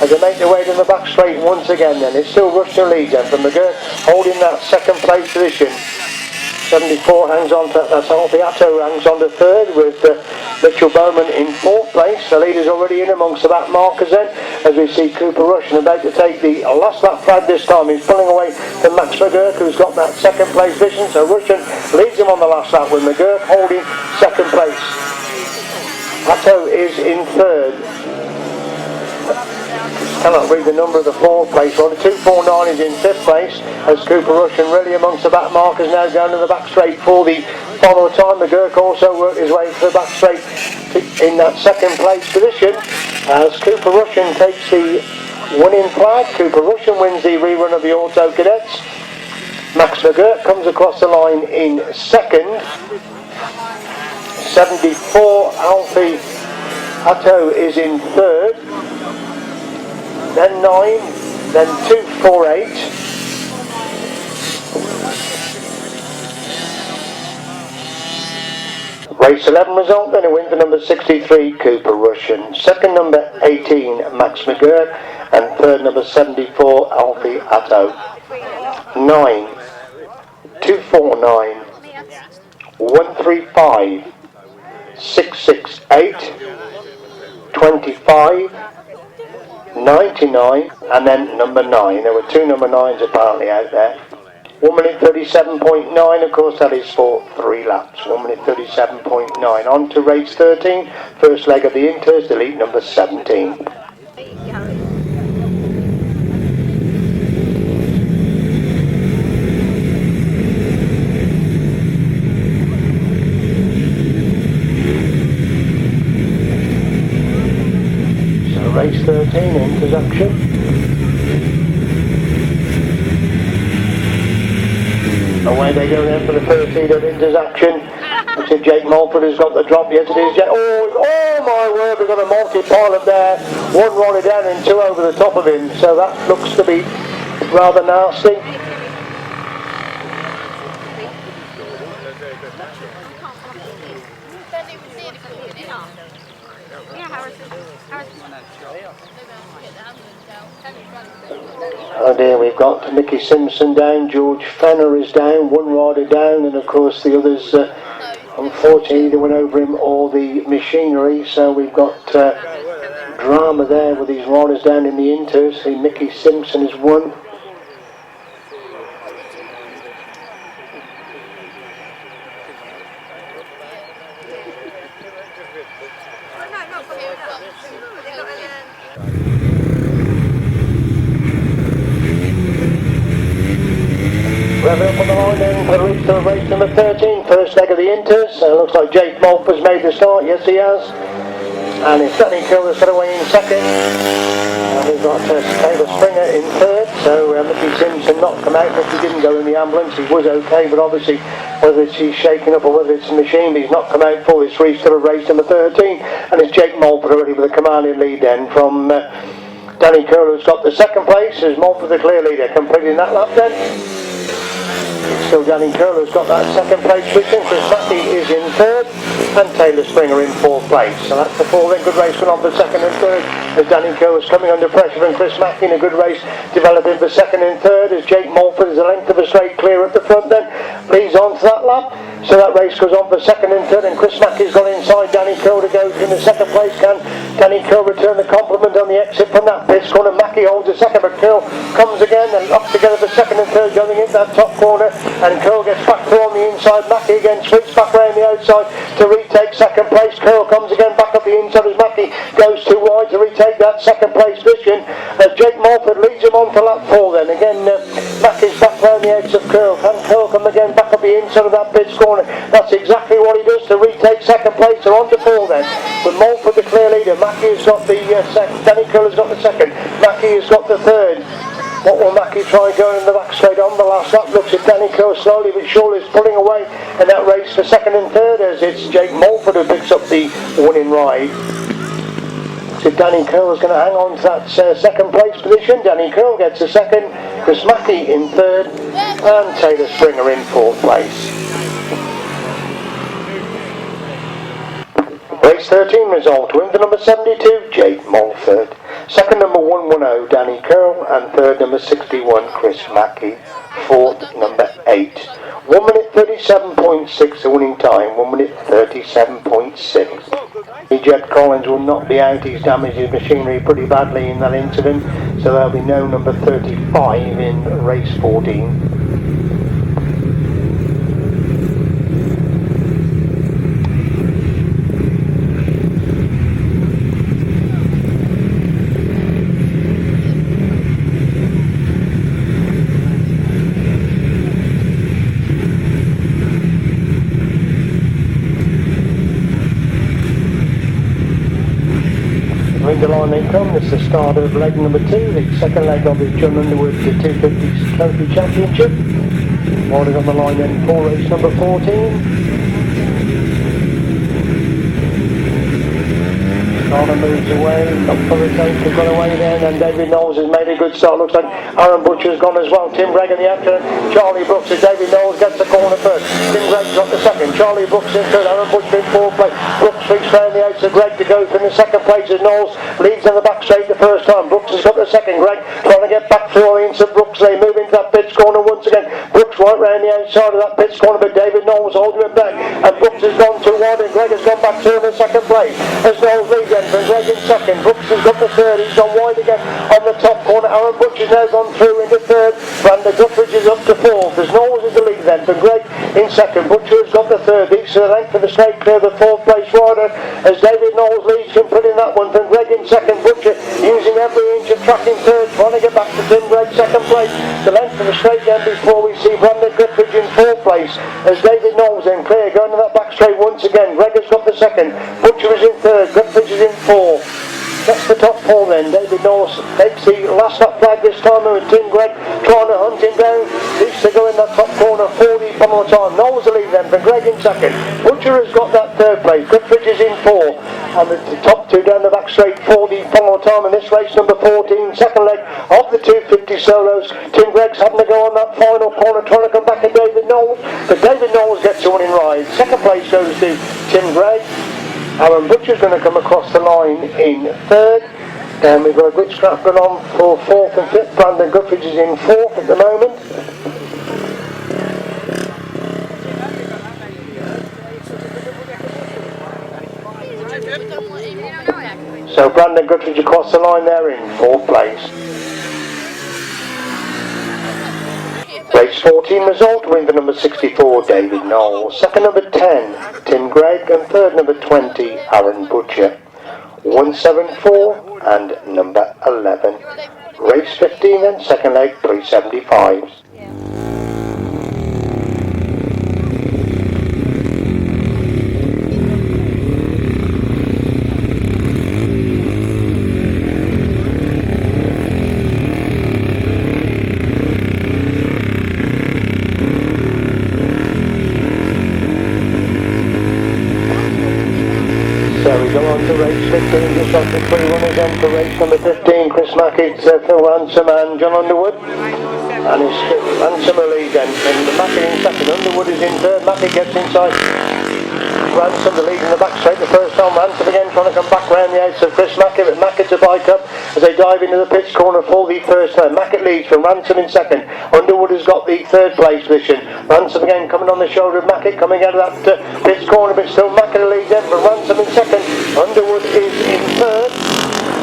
as they make their way to the back straight once again then. It's still Rushton leads then for McGirt holding that second place position. 74 hangs on to, that's Alfiato hangs on to third with Mitchell Bowman in fourth place. The leader's already in amongst the back markers then as we see Cooper Rushton about to take the last lap flag this time. He's pulling away from Max McGirt who's got that second place position, so Rushton leads him on the last lap with McGirt holding second place. Pato is in third. Cannot read the number of the fourth place one. 2:49 is in fifth place as Cooper Rushton really amongst the back markers now down to the back straight for the final time. McGirt also worked his way to the back straight in that second place position as Cooper Rushton takes the winning flag. Cooper Rushton wins the rerun of the Auto Cadets. Max McGirt comes across the line in second. 74 Alfie Hatto is in third. Then 9, then 248. Race 11 result, then a win for number 63, Cooper Rushton. Second, number 18, Max McGirt. And third, number 74, Alfie Atto. 9, 249, 135, 668, 25, 99, and then number 9. There were 2 number 9s apparently out there. 1 minute 37.9, of course that is for 3 laps. 1 minute 37.9. On to race 13, first leg of the Inters, delete number 17. Race 13 into action. Away they go then for the first lead of into action. Looks like Jake Mulford has got the drop. Yes it is. Oh my word, we've got a multi-pilot there. 1 rolling down and 2 over the top of him. So that looks to be rather nasty. Oh dear, we've got Mickey Simpson down, George Fenner is down, 1 rider down, and of course the others, unfortunately, either went over him or the machinery, so we've got drama there with these riders down in the Inters. See, Mickey Simpson is 1. Revving up on the line then for race number 13, first leg of the Inters. Looks like Jake Mulford's made the start, yes he has. And it's Danny Kill that's got away in second. And we've got Taylor Springer in third. So Mickey Simpson not come out, but he didn't go in the ambulance. He was okay, but obviously whether it's he's shaken up or whether it's the machine, he's not come out for this restart of race number 13. And it's Jake Mulford already with a commanding lead then from Danny Curl, who's got the second place. Is Mulford the clear leader, completing that lap then. Still Danny Curl who's got that second place position. Chris Mackey is in third and Taylor Springer in fourth place. So that's the 4 then. Good race went on for second and third as Danny Curl was coming under pressure and Chris Mackey in a good race developing for second and third as Jake Mulford is a length of a straight clear at the front then. Leads on to that lap. So that race goes on for second and third and Chris Mackey's gone inside Danny Curl to go in the second place. Can Danny Curl return the compliment on the exit from that pit corner? Mackey holds the second but Curl comes again and up together for second and third going into that top corner. And Curl gets back through on the inside. Mackey again sweeps back round the outside to retake second place. Curl comes again back back up the inside as Mackie goes too wide to retake that second place position as Jake Mulford leads him on to lap 4 then. Again, Mackie's back round the edge of Curl. Can Curl come again back up the inside of that pit's corner? That's exactly what he does to retake second place. They're on to 4 then. With Mulford the clear leader. Mackie has got the second. Danny Curl has got the second. Mackie has got the third. What will Mackie try going in the back straight on the last lap? Looks at Danny Curl slowly but surely is pulling away in that race for second and third as it's Jake Mulford who picks up the winning ride. So Danny Curl is going to hang on to that second place position. Danny Curl gets a second, Chris Mackie in third and Taylor Springer in fourth place. Race 13 result, win the number 72, Jake Mulford. Second number 110, Danny Curl, and third number 61, Chris Mackie. Fourth number 8. 1 minute 37.6 the winning time, 1 minute 37.6. Jed Collins will not be out, he's damaged his machinery pretty badly in that incident, so there'll be no number 35 in race 14. The line they come, it's the start of leg number 2, the second leg of the Jon Underwood 250 Trophy Championship. Riding on the line then for race number 14. Starter moves away, up for the tape, they've got away there, and David Knowles has made a good start. Looks like Aaron Butcher's gone as well. Tim Gregg in the accident, Charlie Brooks as David Knowles gets the corner first. Tim Gregg's got the second, Charlie Brooks in third, Aaron Butcher in fourth place. Brooks reached round the outside, Gregg to go from the second place as Knowles leads in the back straight the first time. Brooks has got the second, Gregg trying to get back through the inside Brooks. They move into that pit's corner once again. Brooks right round the outside of that pit's corner, but David Knowles holding him back, and Brooks has gone too wide and Gregg has gone back to him in second place as Knowles leads then from Gregg in second. Brooks has got the third, he's gone wide again on the top corner. Aaron Butcher's now gone through into third, Brandon Guthridge is up to fourth. There's Knowles in the lead then from Gregg in second. Butcher has got the third, each to the length of the straight clear the fourth place rider as David Knowles leads him, putting that one from Gregg in second. Butcher using every inch of track in third, trying to get back to Tim Gregg second place. The length of the straight then before we see Brandon Guthridge in fourth place as David Knowles then clear going to that back straight once again. Gregg has got the second, Butcher is in third, Guthridge is in fourth. That's the top 4 then. David Knowles takes the last lap flag this time with Tim Gregg trying to hunt him down. Needs to go in that top corner for the final time. Knowles will lead then from Gregg in second. Butcher has got that third place. Guthridge is in 4. And the top 2 down the back straight for the final time in this race number 14. Second leg of the 250 solos. Tim Gregg's having to go on that final corner trying to come back at David Knowles. But David Knowles gets a winning ride. Second place goes to Tim Gregg. Aaron Butcher's going to come across the line in third. And we've got a good scrap going on for fourth and fifth. Brandon Guthridge is in fourth at the moment. So Brandon Guthridge across the line there in fourth place. Race 14 result, win the number 64, David Knowles. Second number 10, Tim Gregg, and third number 20, Aaron Butcher. 174 and number 11. Race 15 and second leg, 375s. Go on to race 15, just off the 3 runners on to race number 15, Chris Mackie, Phil Ransom and Jon Underwood. And it's Ransom a lead then, and Mackie in second, Underwood is in third, Mackie gets inside Ransom, the lead in the back straight the first time. Ransom again trying to come back round the outside of Chris Mackie, but Mackie to bike up as they dive into the pitch corner for the first time. Mackie leads from Ransom in second, Underwood has got the third place position. Ransom again coming on the shoulder of Mackie, coming out of that pitch corner, but still Mackie leads them from Ransom in second. Underwood is in third.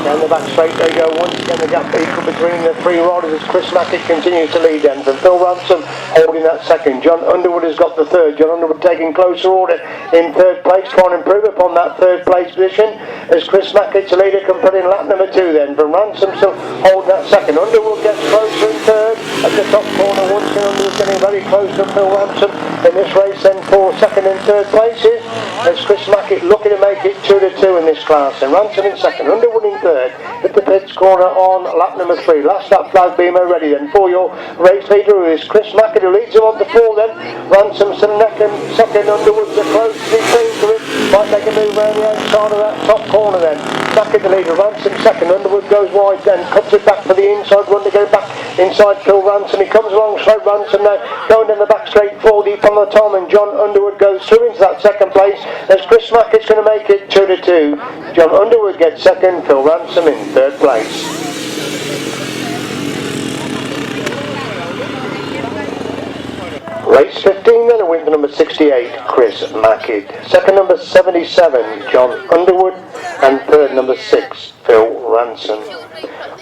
Down the back straight they go once again. The gap equal between the three riders as Chris Mackett continues to lead then. From Phil Ransom holding that second. Jon Underwood has got the third. Jon Underwood taking closer order in third place, trying to improve upon that third place position as Chris Mackett's leader can put in lap number 2 then. From Ransom still holding that second. Underwood gets closer in third at the top corner once again. Underwood getting very close to Phil Ransom in this race then for second and third places as Chris Mackett looking to make it 2-2 in this class. And Ransom in second, Underwood in third at the pits corner on lap number 3. Last lap flag beamer ready then for your race leader, who is Chris Mackett, who leads him on to 4 then. Ransom's second, Underwood's the closest he seems to it. Might make a move around the outside of that top corner then. Mackett the leader, Ransom second, Underwood goes wide then, cuts it back for the inside run to go back inside Phil Ransom. He comes along straight Ransom now, going down the back straight for the Tom, and Jon Underwood goes through into that second place as Chris Mackett's going to make it 2-2. Jon Underwood gets second, Phil Ransom in third place. Race 15 then, a win for number 68, Chris Mackett. Second number 77, Jon Underwood, and third number 6, Phil Ransom.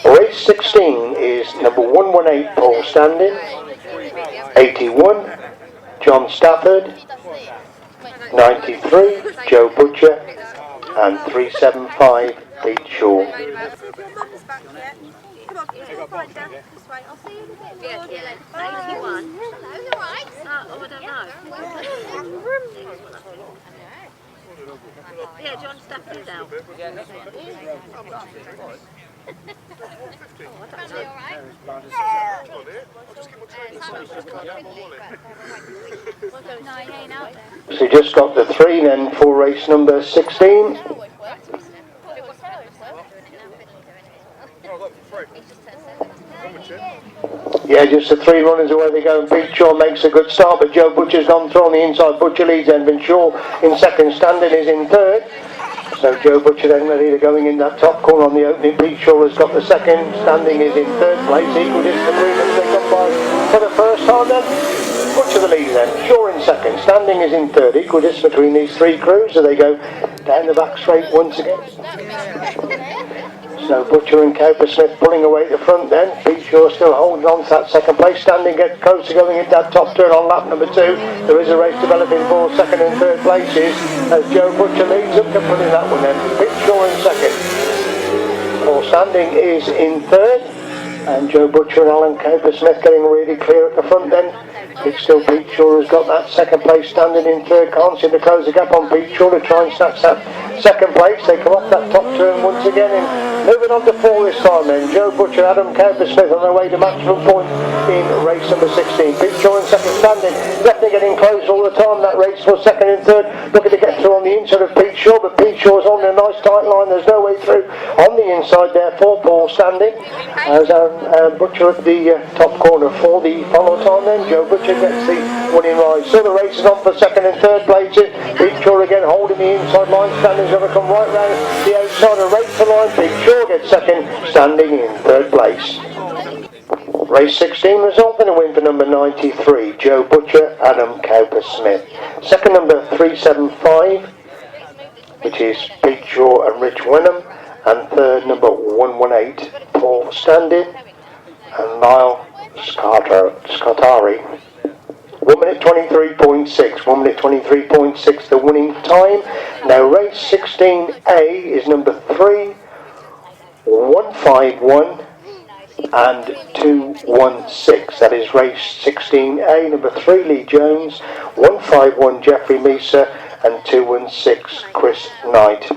Race 16 is number 118, Paul Standing, 81, John Stafford, 93, Joe Butcher, and 375, Pete Shaw. Yeah, 81. Hello, you alright? Oh, I don't know. Yeah, John Stafford's out. So just got the 3 then for race number 16. Yeah, just the 3 runners away they go, and Pete Shaw makes a good start, but Joe Butcher's gone through on the inside. Butcher leads then, but Shaw in second, Standing is in third. So Joe Butcher then ready to going in that top corner on the opening. Pete Shaw has got the second, Standing is in third place. Equal distance between them, they come by for the first time then. Butcher the lead then, Shaw in second, Standing is in third. Equal distance between these 3 crews, so they go down the back straight once again. So Butcher and Cowper-Smith pulling away at the front then. Pete Shaw still holding on to that second place. Standing gets closer going into that top turn on lap number 2. There is a race developing for second and third places as Joe Butcher leads up to put in that one then. Pete Shaw in second. Paul Standing is in third. And Joe Butcher and Alan Cowper-Smith getting really clear at the front then. It's still Pete Shaw who's got that second place, Standing in third. Can't seem to close the gap on Pete Shaw to try and snatch that second place. They come off that top turn once again. And moving on to 4 this time then. Joe Butcher, Adam Cowper-Smith on their way to maximum point in race number 16. Pete Shaw in second, Standing definitely getting close all the time. That race for second and third. Looking to get through on the inside of Pete Shaw, but Pete Shaw's on a nice tight line. There's no way through on the inside there for Paul Standing. As Butcher at the top corner for the follow time then. Joe Butcher gets the winning ride. So the race is on for second and third places. Pete Shaw again holding the inside line. Standing's going to come right round the outside and race the line. Pete Shaw gets second, Standing in third place. Race 16 result in a win for number 93, Joe Butcher, Adam Cowper-Smith. Second number 375, which is Pete Shaw and Rich Wenham. And third number 118, Paul Standing and Niall Scartari. 1 minute 23.6, 1 minute 23.6 the winning time. Now race 16A is number 3, 151 and 216. That is race 16A, number 3 Lee Jones, 151 Jeffrey Meesa and 216 Chris Knight.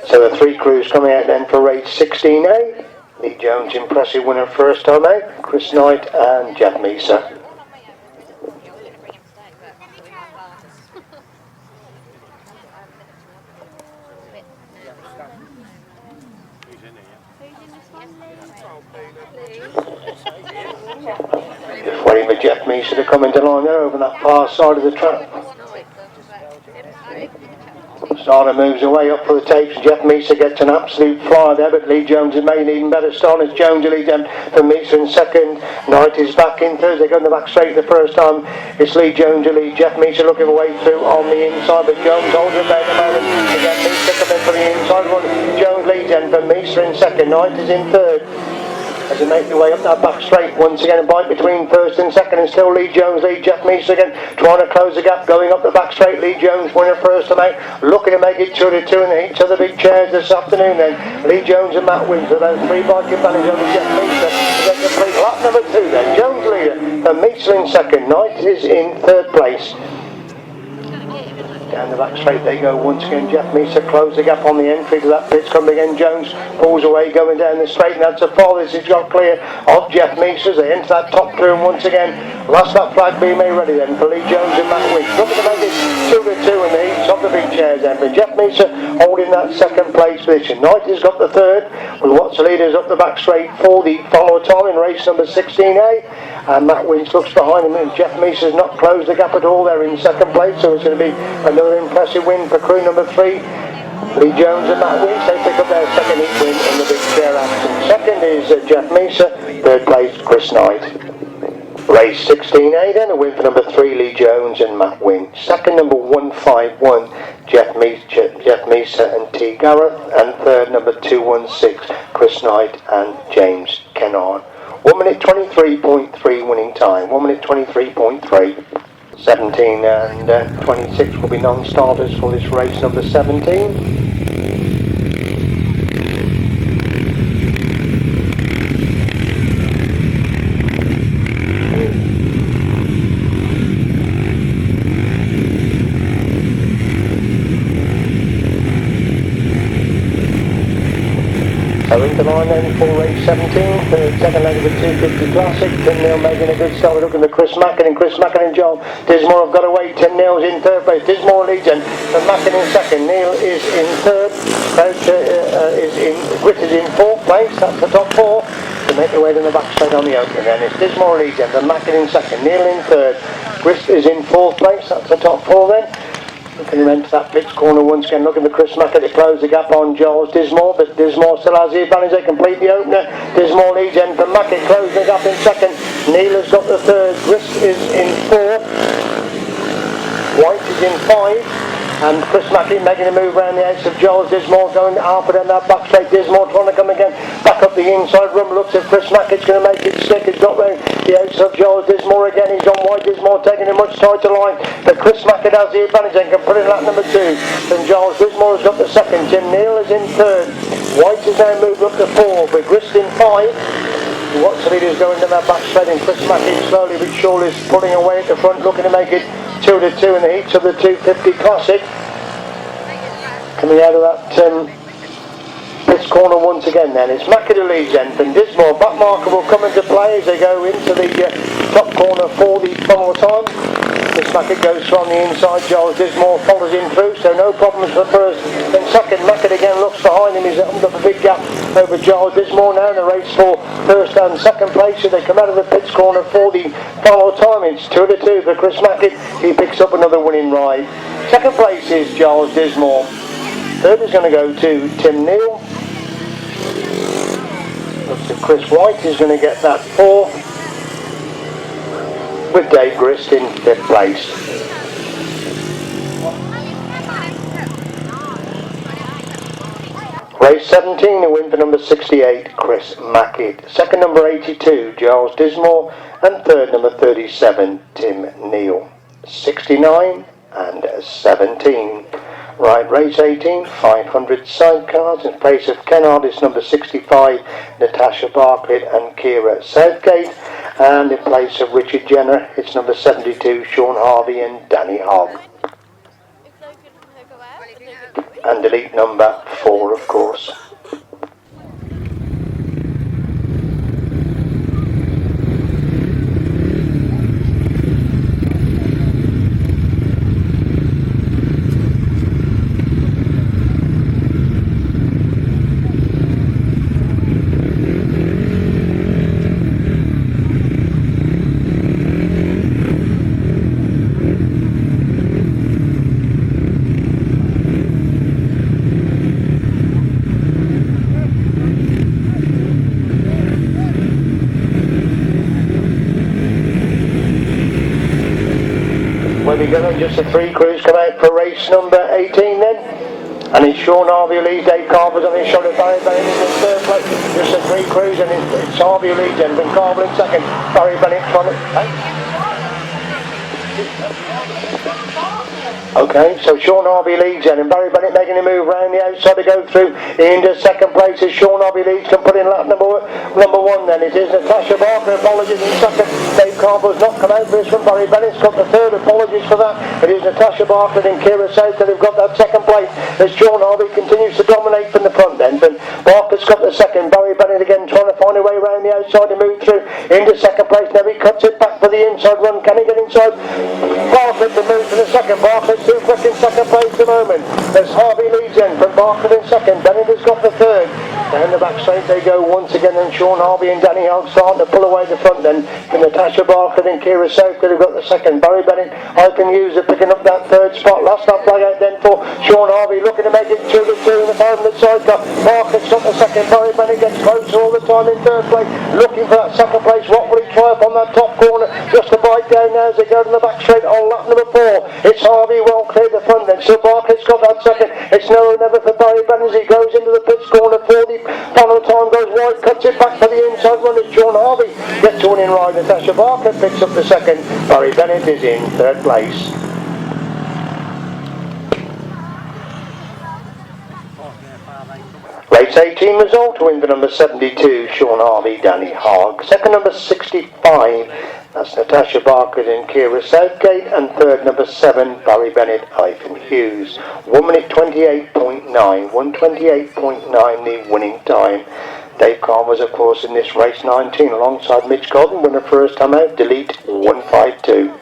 So the 3 crews coming out then for race 16A. Lee Jones, impressive winner first time out. Chris Knight and Jeff Meesa. Just waiting for Jeff Meesa to come into line there over that far side of the track. Starter moves away up for the tapes. Jeff Meesa gets an absolute flyer there, but Lee Jones has made an even better start. It's Jones who leads them from Meesa in second. Knight is back in third. They go in the back straight the first time. It's Lee Jones who leads. Jeff Meesa looking away through on the inside, but Jones holds it there at the moment. Jeff Meesa coming from the inside one. Jones leads end for Meesa in second. Knight is in third. As they make their way up that back straight, once again a bite between first and second, and still Lee Jones lead Jeff Meesa again, trying to close the gap, going up the back straight. Lee Jones winner first to make, looking to make it 2-2 in the heats of the big chairs this afternoon then. Lee Jones and Matt wins with those 3 bike advantage over Jeff Meesa to get complete lap number 2 then. Jones leader, and Meesa in second. Knight is in third place. Down the back straight they go once again. Jeff Meesa close the gap on the entry to that pit's coming again. Jones pulls away going down the straight, and that's a fall. This has got clear of Jeff Meesa as they enter that top turn once again. Last lap flag being made ready then for Lee Jones and Matt Wicks. Looking to make it 2-2 in the heats of the big chairs then. But Jeff Meesa holding that second place position. Knight has got the third, with Watts leaders up the back straight for the follower time in race number 16A. And Matt Wicks looks behind him, and Jeff Meesa has not closed the gap at all. They're in second place, so it's going to be another impressive win for crew number 3. Lee Jones and Matt Wicks, they pick up their second heat win in the big chair action. Second is Jeff Meesa, third place Chris Knight. Race 16A then, a win for number 3 Lee Jones and Matt Wicks. Second number 151 Jeff Meesa and T. Gareth, and third number 216 Chris Knight and James Kennard. 1 minute 23.3 winning time, 1 minute 23.3. 17 and 26 will be non-starters for this race number 17. So into line then for race 17, the second leg of the 250 Classic. Tim Neal making a good start. We're looking at Chris Mackin and Joel Dismore have got away. Tim Neal's in third place. Dismore leads in, and Mackin in second. Neal is in third. Grit is in fourth place. That's the top 4. To make their way to the back straight on the opening then. It's Dismore leads in, then Mackin in second. Neal in third. Grit is in fourth place. That's the top 4 then. Looking to enter that pits corner once again, looking for Chris Macker to close the gap on Giles Dismore, but Dismore still has the advantage. They complete the opener. Dismore leads in for Macker, closing the gap in second. Neil has got the third. Gris is in 4. White is in 5. And Chris Mackey making a move around the edge of Giles Dismore, going half and then that back straight. Dismore trying to come again, back up the inside room. Looks at Chris Mackey, it's going to make it stick. He's got the edge of Giles Dismore again. He's on White. Dismore taking a much tighter line, but Chris Mackey has the advantage and can put in lap number 2. Then Giles Dismore has got the second. Tim Neal is in third. White has now moved up to 4, but Grist in 5. Watts leaders going to that back straight, and Chris Mackey slowly but surely is pulling away at the front, looking to make it 2-2 in the heats of the 250 Classic. Coming out of that pits corner once again then, it's Mackey who leads then, and Dismore back marker will come into play as they go into the top corner for the follow time. Chris Mackey goes from the inside, Giles Dismore follows in through, so no problems for first. Then second, Mackey again looks behind him, he's opened up a big gap over Giles Dismore now in the race for first and second place. So they come out of the pits corner for the follow time. It's 2-2 for Chris Mackey. He picks up another winning ride. Second place is Giles Dismore. Third is going to go to Tim Neal. Looks at Chris White, he's going to get that 4th, with Dave Grist in 5th place. Race 17, a win for number 68, Chris Mackey. Second, number 82, Giles Dismore, and third, number 37, Tim Neal. 69 and 17. Right, race 18, 500 sidecars. In place of Kennard is number 65, Natasha Bartlett and Kira Southgate. And in place of Richard Jenner, it's number 72, Sean Harvey and Danny Hogg. And delete number 4, of course. We'll be going, just the 3 crews come out for race number 18 then. And it's Sean Harvey who leads. Dave Carver's on his shoulder. Barry Bennett in third place. Just a three crews, and it's Harvey who leads. And Carver in second. Barry Bennett trying to... Okay, so Sean Harvey leads then, and Barry Bennett making a move round the outside to go through into second place as Sean Harvey leads. Can put in lap number one then. It is Natasha Barker, apologies in second. Dave Carver's not come out for this one. Barry Bennett's got the third, apologies for that. It is Natasha Barker and Kira South that have got that second place as Sean Harvey continues to dominate from the front end. But Barker's got the second. Barry Bennett again trying to find a way around the outside to move through into second place. Now he cuts it back for the inside run. Can he get inside? Barker to move to the second. Barker too quick in second place at the moment as Harvey leads in from Barker in second. Bennett has got the third. Down the back straight they go once again, and Sean Harvey and Danny Hogg starting to pull away the front then. And Natasha Barker and Kira Southgate have got the second. Barry Bennett, I can use it, picking up that third spot. Last lap play out then for Sean Harvey, looking to make it 2-2 in the 500 sidecar. Barker's got the second. Barry Bennett gets closer all the time in third place, looking for that second place. What will he try up on that top corner? Just to bite down now as they go to the back straight on lap number 4. It's Harvey well clear the front then. So Barker's got that second. It's no never for Barry Bennett as he goes into the pits corner for the final time, goes wide, cuts it back for the inside run as Sean Harvey gets one in right. Natasha Barker picks up the second. Barry Bennett is in third place. Race 18 result, win the number 72, Sean Harvey, Danny Hogg. Second number 65, that's Natasha Barker and Kira Southgate. And third number 7, Barry Bennett, Ivan Hughes. 1 minute 28.9, 1:28.9 the winning time. Dave Carver's of course in this race 19 alongside Mitch Golden, winner first time out, delete 152.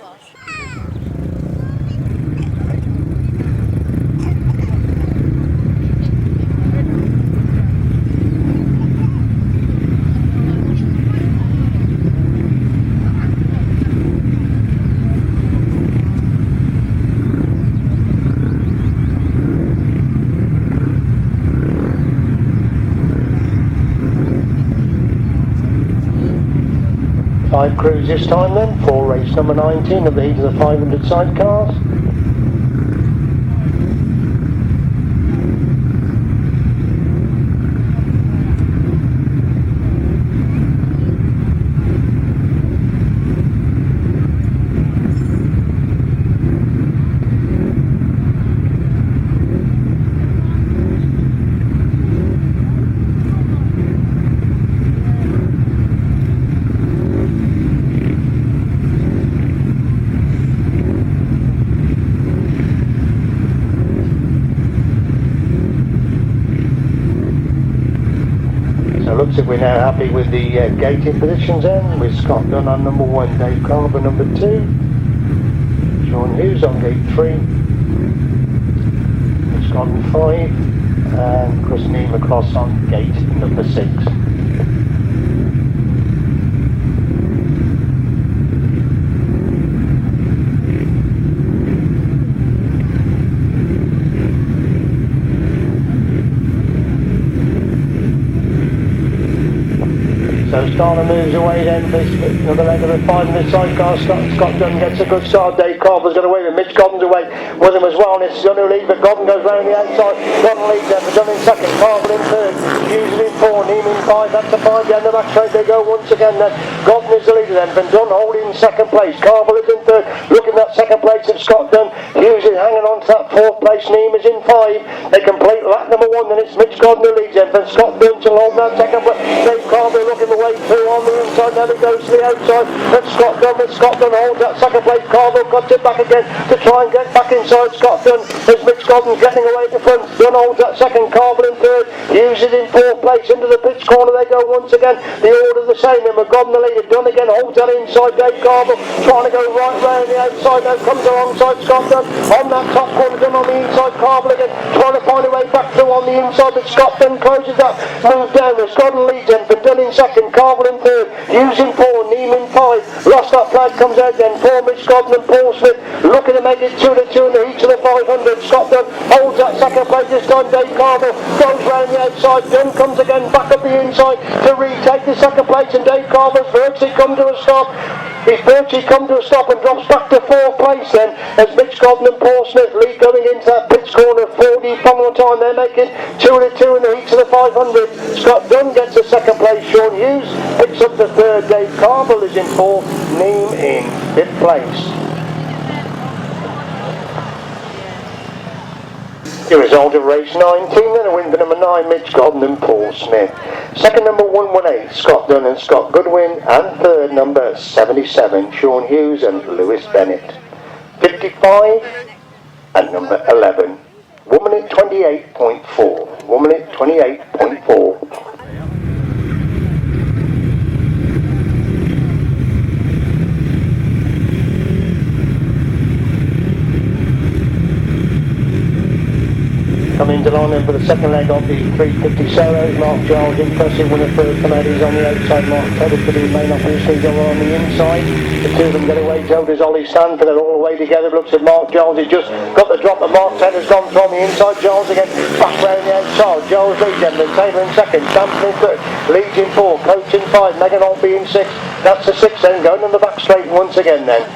Five crews this time then, for race number 19 of the heat of the 500 sidecars. Looks like we're now happy with the gating positions then, with Scott Dunn on number 1, Dave Carver number 2, Sean Hughes on gate 3, Scott on 5, and Chris Neemacross on gate number 6. So Starner moves away then for another leg of the 500 sidecar. Scott Dunn gets a good start. Dave Carver's got away with Mitch Godden's away with him as well. And it's Jon who leads, but Godden goes round the outside. Godden leads there for Dunn in second. Carver in third. Hughes in 4. Neem in 5. That's the 5 down the back straight. They go once again then. Godden is the leader then. Van Dunn holding second place. Carver is in third. Looking at that second place of Scott Dunn. Hughes is hanging on to that 4th place. Neem is in 5. They complete lap number 1. Then it's Mitch Godden who leads then. Van Scott Dunn to hold that second place. Dave Carver looking the way through on the inside, now he goes to the outside. That's Scott Dunn, but Scott Dunn holds that second place. Carver cuts it back again to try and get back inside Scott Dunn. There's Mitch Godden getting away at the front. Dunn holds that second. Carver in third. Hughes is in 4th place. Into the pitch corner they go once again. The order the same. And McGodden the leader. Dunn again holds that inside. Dave Carver trying to go right round the outside. Now comes alongside Scott Dunn on that top corner. Dunn on the inside. Carver again trying to find a way back through on the inside, but Scott Dunn closes that move down. As Godden leads then. Van Dunn in second. Carver in third. Hughes in 4, Neem in 5. Lost that flag comes out then for Mitch Godden and Paul Smith looking to make it 2-2 in the heat of the 500. Scott Dunn holds that second place this time. Dave Carver goes round the outside. Dunn comes again back up the inside to retake the second place, and Dave Carver's virtually come to a stop. He's virtually come to a stop and drops back to 4th place then as Mitch Godden and Paul Smith lead going into that pitch corner. 40 final time. They're making 2-2 in the heat to the 500. Scott Dunn gets the 2nd place. Sean Hughes picks up the 3rd. Dave Carville is in 4th. Neem in 5th place. The result of race 19 and a win for number 9, Mitch Godden and Paul Smith. 2nd number 118, Scott Dunn and Scott Goodwin, and 3rd number 77, Sean Hughes and Lewis Bennett. 55 and number 11, 1 minute 28.4, 1 minute 28.4. Coming to line in for the 2nd leg of the 350 solos. Mark Giles, impressive winner first. Commanders on the outside. Mark Taylor to the main opposition on the inside. The two of them get away. Joe does Ollie Stanford. They're all the way together. Looks at Mark Giles. He's just got the drop, and Mark Taylor's gone from the inside. Giles again back round the outside. Giles leads them. Then Taylor in 2nd. Stanford in 3rd. Leeds in 4. Coach in 5. Megan Altby in 6. That's the 6th then. Going on the back straight once again then.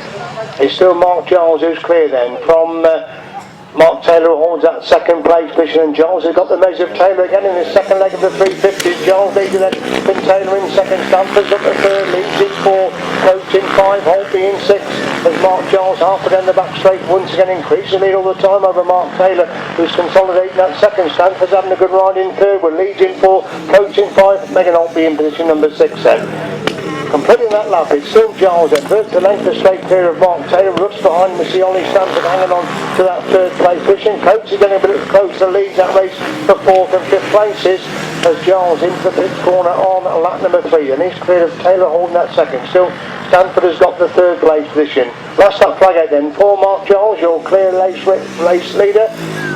It's still Mark Giles who's clear then from Mark Taylor holds that 2nd place position, and Giles has got the measure of Taylor again in his 2nd leg of the 350s. Giles leads then, Finn Taylor in 2nd, Stanford's up the 3rd, Leeds in 4, Coach in 5, Holtby in 6, as Mark Giles halfway down the back straight once again increasing lead all the time over Mark Taylor, who's consolidating that 2nd. Stanford's having a good ride in 3rd, with Leeds in 4, Coach in 5, Megan Holtby in position number 6 then. Completing that lap, it's still Giles then. First the length of straight clear of Mark Taylor. Looks behind him, we see Ollie Stanford hanging on to that 3rd place position. Coates is getting a bit close to lead that race for 4th and 5th places as Giles into the pit corner on lap number 3. And he's clear of Taylor holding that 2nd. Still, Stanford has got the 3rd place position. Last lap flag out then for Mark Giles, your clear race leader.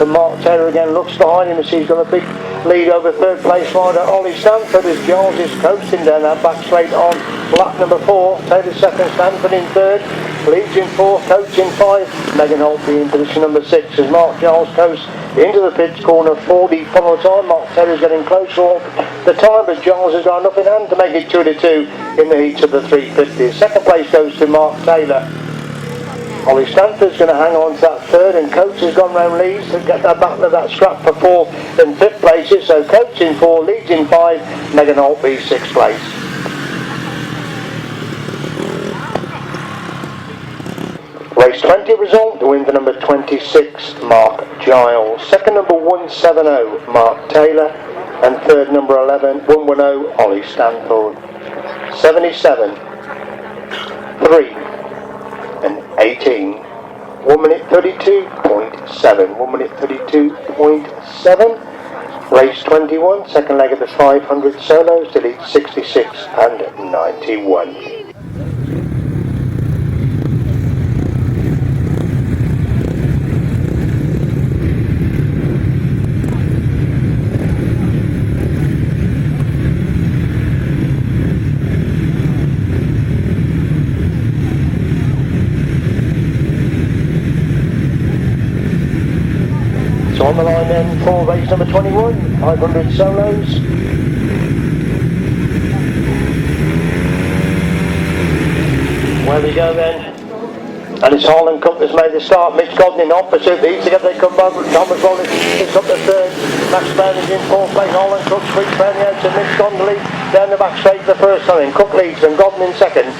And Mark Taylor again looks behind him as he's got a big lead over 3rd place rider Ollie Stanford as Giles is coasting down that back straight on lap number 4. Taylor 2nd, Stanford in 3rd, Leeds in 4th, Coach in 5, Megan Holtby in position number 6 as Mark Giles coasts into the pits corner. 40 final time. Mark Taylor's getting closer all the time, but Giles has got enough in hand to make it 2-2 in the heats of the 350s. 2nd place goes to Mark Taylor. Ollie Stanford's going to hang on to that 3rd, and Coates has gone round Leeds to get that back to that scrap for 4th and 5th places. So Coates in 4, Leeds in 5, Megan Holtby 6th place. Race 20 result, the win for number 26, Mark Giles. 2nd number 170, Mark Taylor, and 3rd number 110, Ollie Stanford. 77, 3. And 18, 1 minute 32.7, 1 minute 32.7, race 21, 2nd leg of the 500 solos, delete 66 and 91. So on the line then for race number 21, 500 solos. Where we go then, and it's Harlan Cook that's made the start. Mitch Godden in opposite, these together they come back. Thomas Rowley picks up the 3rd, Max Brown is in 4th place. Harlan Cook sweeps round the outside, Mitch Godden leads down the back straight the first time. Cook leads and Godden in 2nd.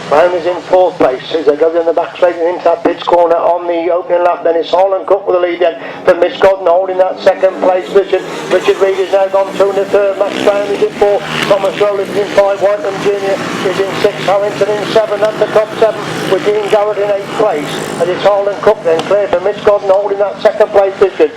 Brown is in 4th place as they go down the back straight and into that pitch corner on the opening lap. Then it's Harlan Cook with the lead then for Mitch Godden holding that 2nd place position. Richard Reed has now gone through in the 3rd. Max Brown is in 4. Thomas Rowley is in 5. Whiteman Jr. is in 6. Harrington in 7. That's the top 7 with Dean Garrett in 8th place. And it's Harlan Cook then clear for Mitch Godden holding that 2nd place position.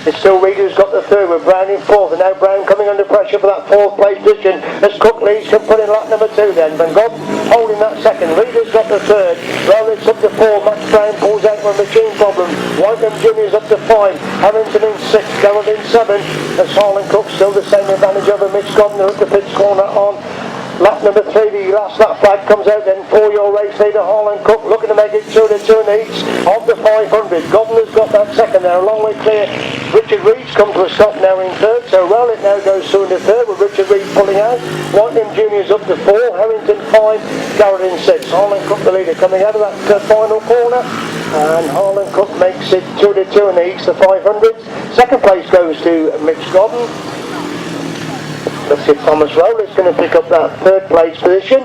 It's still Reed who's got the 3rd with Brown in 4th, and now Brown coming under pressure for that 4th place position as Cook leads can put in lap number 2 then. Van Gogh holding that 2nd, Reed has got the 3rd, Rowley's up to 4, Max Brown pulls out with a machine problem, Whiteman Jr. is up to 5, Harrington in 6, Garrett in 7, as Harlan Cook still the same advantage over Mitch Godden at the pitch corner on lap number 3. The last lap flag comes out then for your race leader, Harlan Cook, looking to make it 2 to 2 in the heats of the 500. Gobner's got that second there, a long way clear. Richard Reed's come to a stop now in third, so Rowlett now goes through into third with Richard Reed pulling out. Whiteman Jr.'s up to 4, Harrington 5, Garrett in 6. Harlan Cook the leader coming out of that final corner, and Harlan Cook makes it 2 to 2 in the heats, the 500s. Second place goes to Mitch Godden. Looks at Thomas Rowlett's going to pick up that third place position.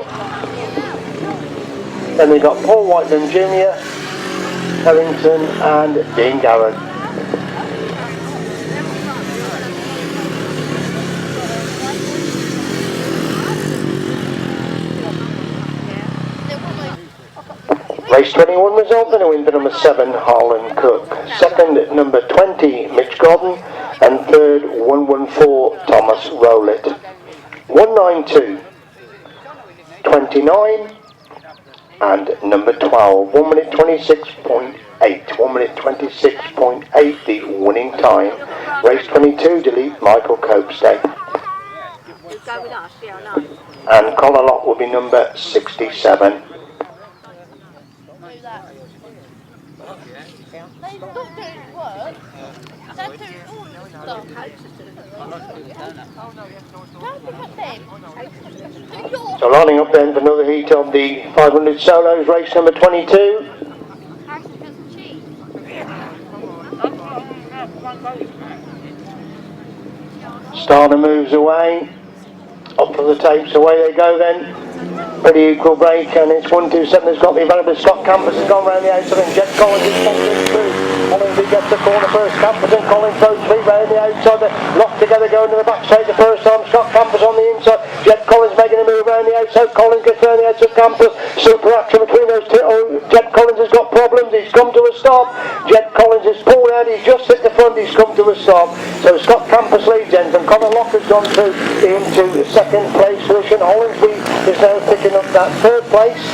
Then we've got Paul Whiteman Jr., Harrington and Dean Garrett. Race 21 result, and a win for number 7, Harlan Cook. Second, number 20, Mitch Godden. And third, 114, Thomas Rowlett. 192, 29, and number 12, 1 minute 26.8. 1 minute 26.8, the winning time. Race 22, delete Michael Copestay. And Collar Lock will be number 67. So lining up then for another heat of the 500 solos, race number 22. Starter moves away, up for the tapes, away they go then. Pretty equal break, and it's 127 has got the available. Scott Campus has gone round the outside, and Jed Collins is popping through. Collins gets the corner first. Campus and Collins both 3 round the outside. They're locked together going to the back straight the first time. Scott Campus on the inside. Jed Collins making a move round the outside. Collins gets round the outside. Campus. Super action between those two. Oh, Jed Collins has got problems. He's come to a stop. Jed Collins is pulled out. He's just hit the front. He's come to a stop. So Scott Campus leads then. And Conor Lock has gone through into second place position. Hollinsby is now picking up that third place.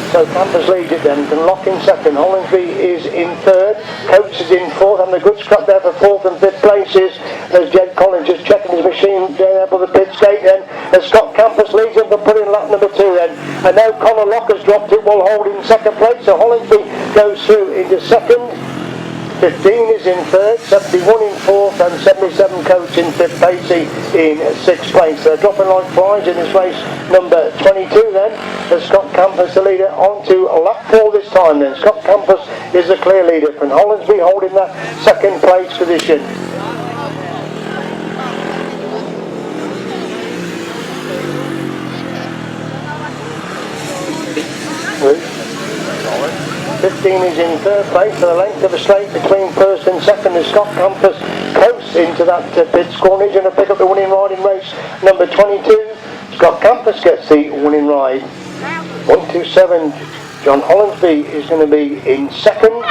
So Campus leads it then, and Lock in second. Hollinsby is in third. Coates is in fourth, and the good scrap there for fourth and fifth places as Jed Collins just checking his machine down there for the pit gate then. As Scott Campus leads him for putting lap number 2 then. And now Conor Lock has dropped it while holding second place. So Hollinsby goes through into second. 15 is in third, 71 in fourth, and 77 Coates in fifth, Pacey in sixth place. They're dropping like flies in this race number 22 then. As Scott Campus the leader on to lap 4 this time then. Scott Campus is the clear leader, and Hollinsby holding that second place position. Ruth. 15 is in third place for the length of a straight between first and second as Scott Campus coasts into that pit scornage and a pick up the winning ride in race number 22. Scott Campus gets the winning ride. 127, John Hollinsby is going to be in second.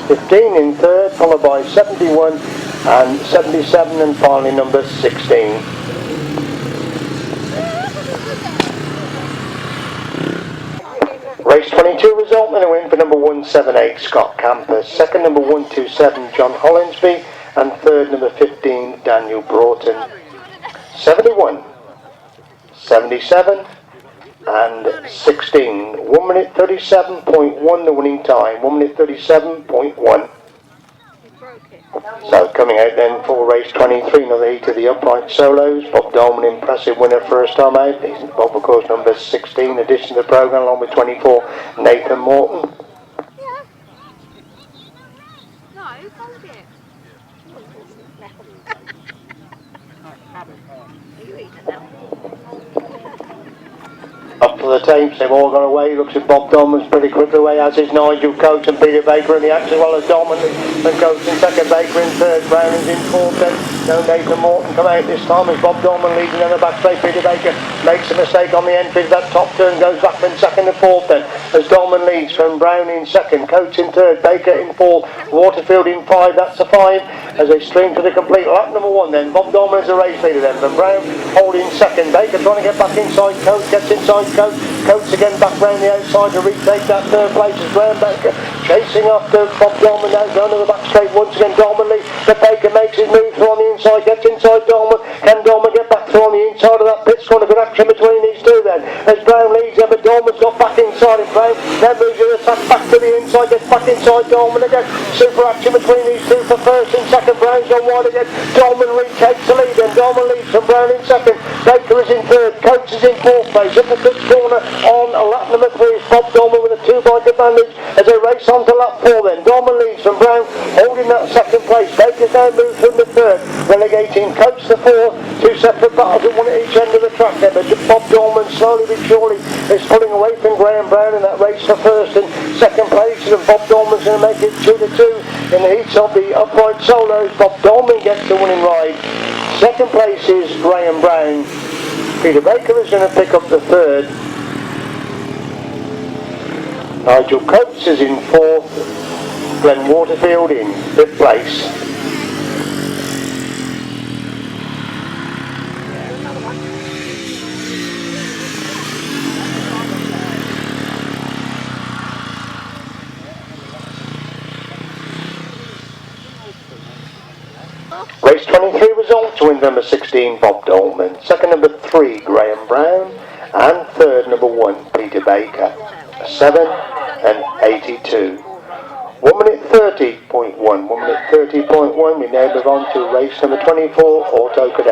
15 in third, followed by 71 and 77, and finally number 16. Race 22 result, and a win for number 178, Scott Campus. Second, number 127, John Hollinsby. And third, number 15, Daniel Broughton. 71, 77, and 16. 1 minute 37.1 the winning time. 1 minute 37.1. So coming out then for race 23, another heat of the upright solos. Bob Dolman, impressive winner first time out. He's Bob, of course, number 16 addition to the programme, along with 24, Nathan Morton. Up to the tapes, they've all gone away. Looks at Bob Dolman's pretty quickly away, as is Nigel Coates and Peter Baker in the act, as well as Dolman and Coates in second, Baker in third, Brown is in fourth. Then no Nathan Morton come out this time as Bob Dolman leads, and then the back straight. Peter Baker makes a mistake on the entry of that top turn, goes back in second and fourth then as Dolman leads from Brown in second, Coates in third, Baker in fourth, Waterfield in 5. That's a 5 as they stream to the complete lap number 1 then. Bob Dolman is the race leader then, from Brown holding second, Baker trying to get back inside Coates, gets inside Coates. Coates again back round the outside to retake that third place as Brown. Baker chasing after Bob Dolman now, going to the back straight once again. Dolman leads, but Baker makes his move through on the inside, gets inside Dolman. Can Dolman get back through on the inside of that pit corner? Good action between these two Then moves your attack back to the inside, gets back inside Dolman again. Super action between these two for first and second. Brown's on wide again. Dolman retakes the lead and Dolman leads from Brown in second. Baker is in third. Coates is in fourth place. Up the fifth corner on lap number 3 is Bob Dolman with a 2-bike advantage as they race on to lap 4 then. Dolman leads from Brown, holding that second place. Baker's now moved from the third, relegating Coates to fourth. 2 separate battles at one at each end of the track there, but Bob Dolman slowly but surely is pulling away from Graham Brown in that race for first and second place, and Bob Dolman's going to make it 2-2 in the heats of the upright solos. Bob Dolman gets the winning ride. Second place is Graham Brown. Peter Baker is going to pick up the third. Nigel Coates is in fourth. Glenn Waterfield in fifth place. Race 23 results: win number 16 Bob Dolman, second number 3 Graham Brown, and third number 1 Peter Baker. 7 and 82. 1 minute 30.1. 1 minute 30.1. We now move on to race number 24 Auto Cadet.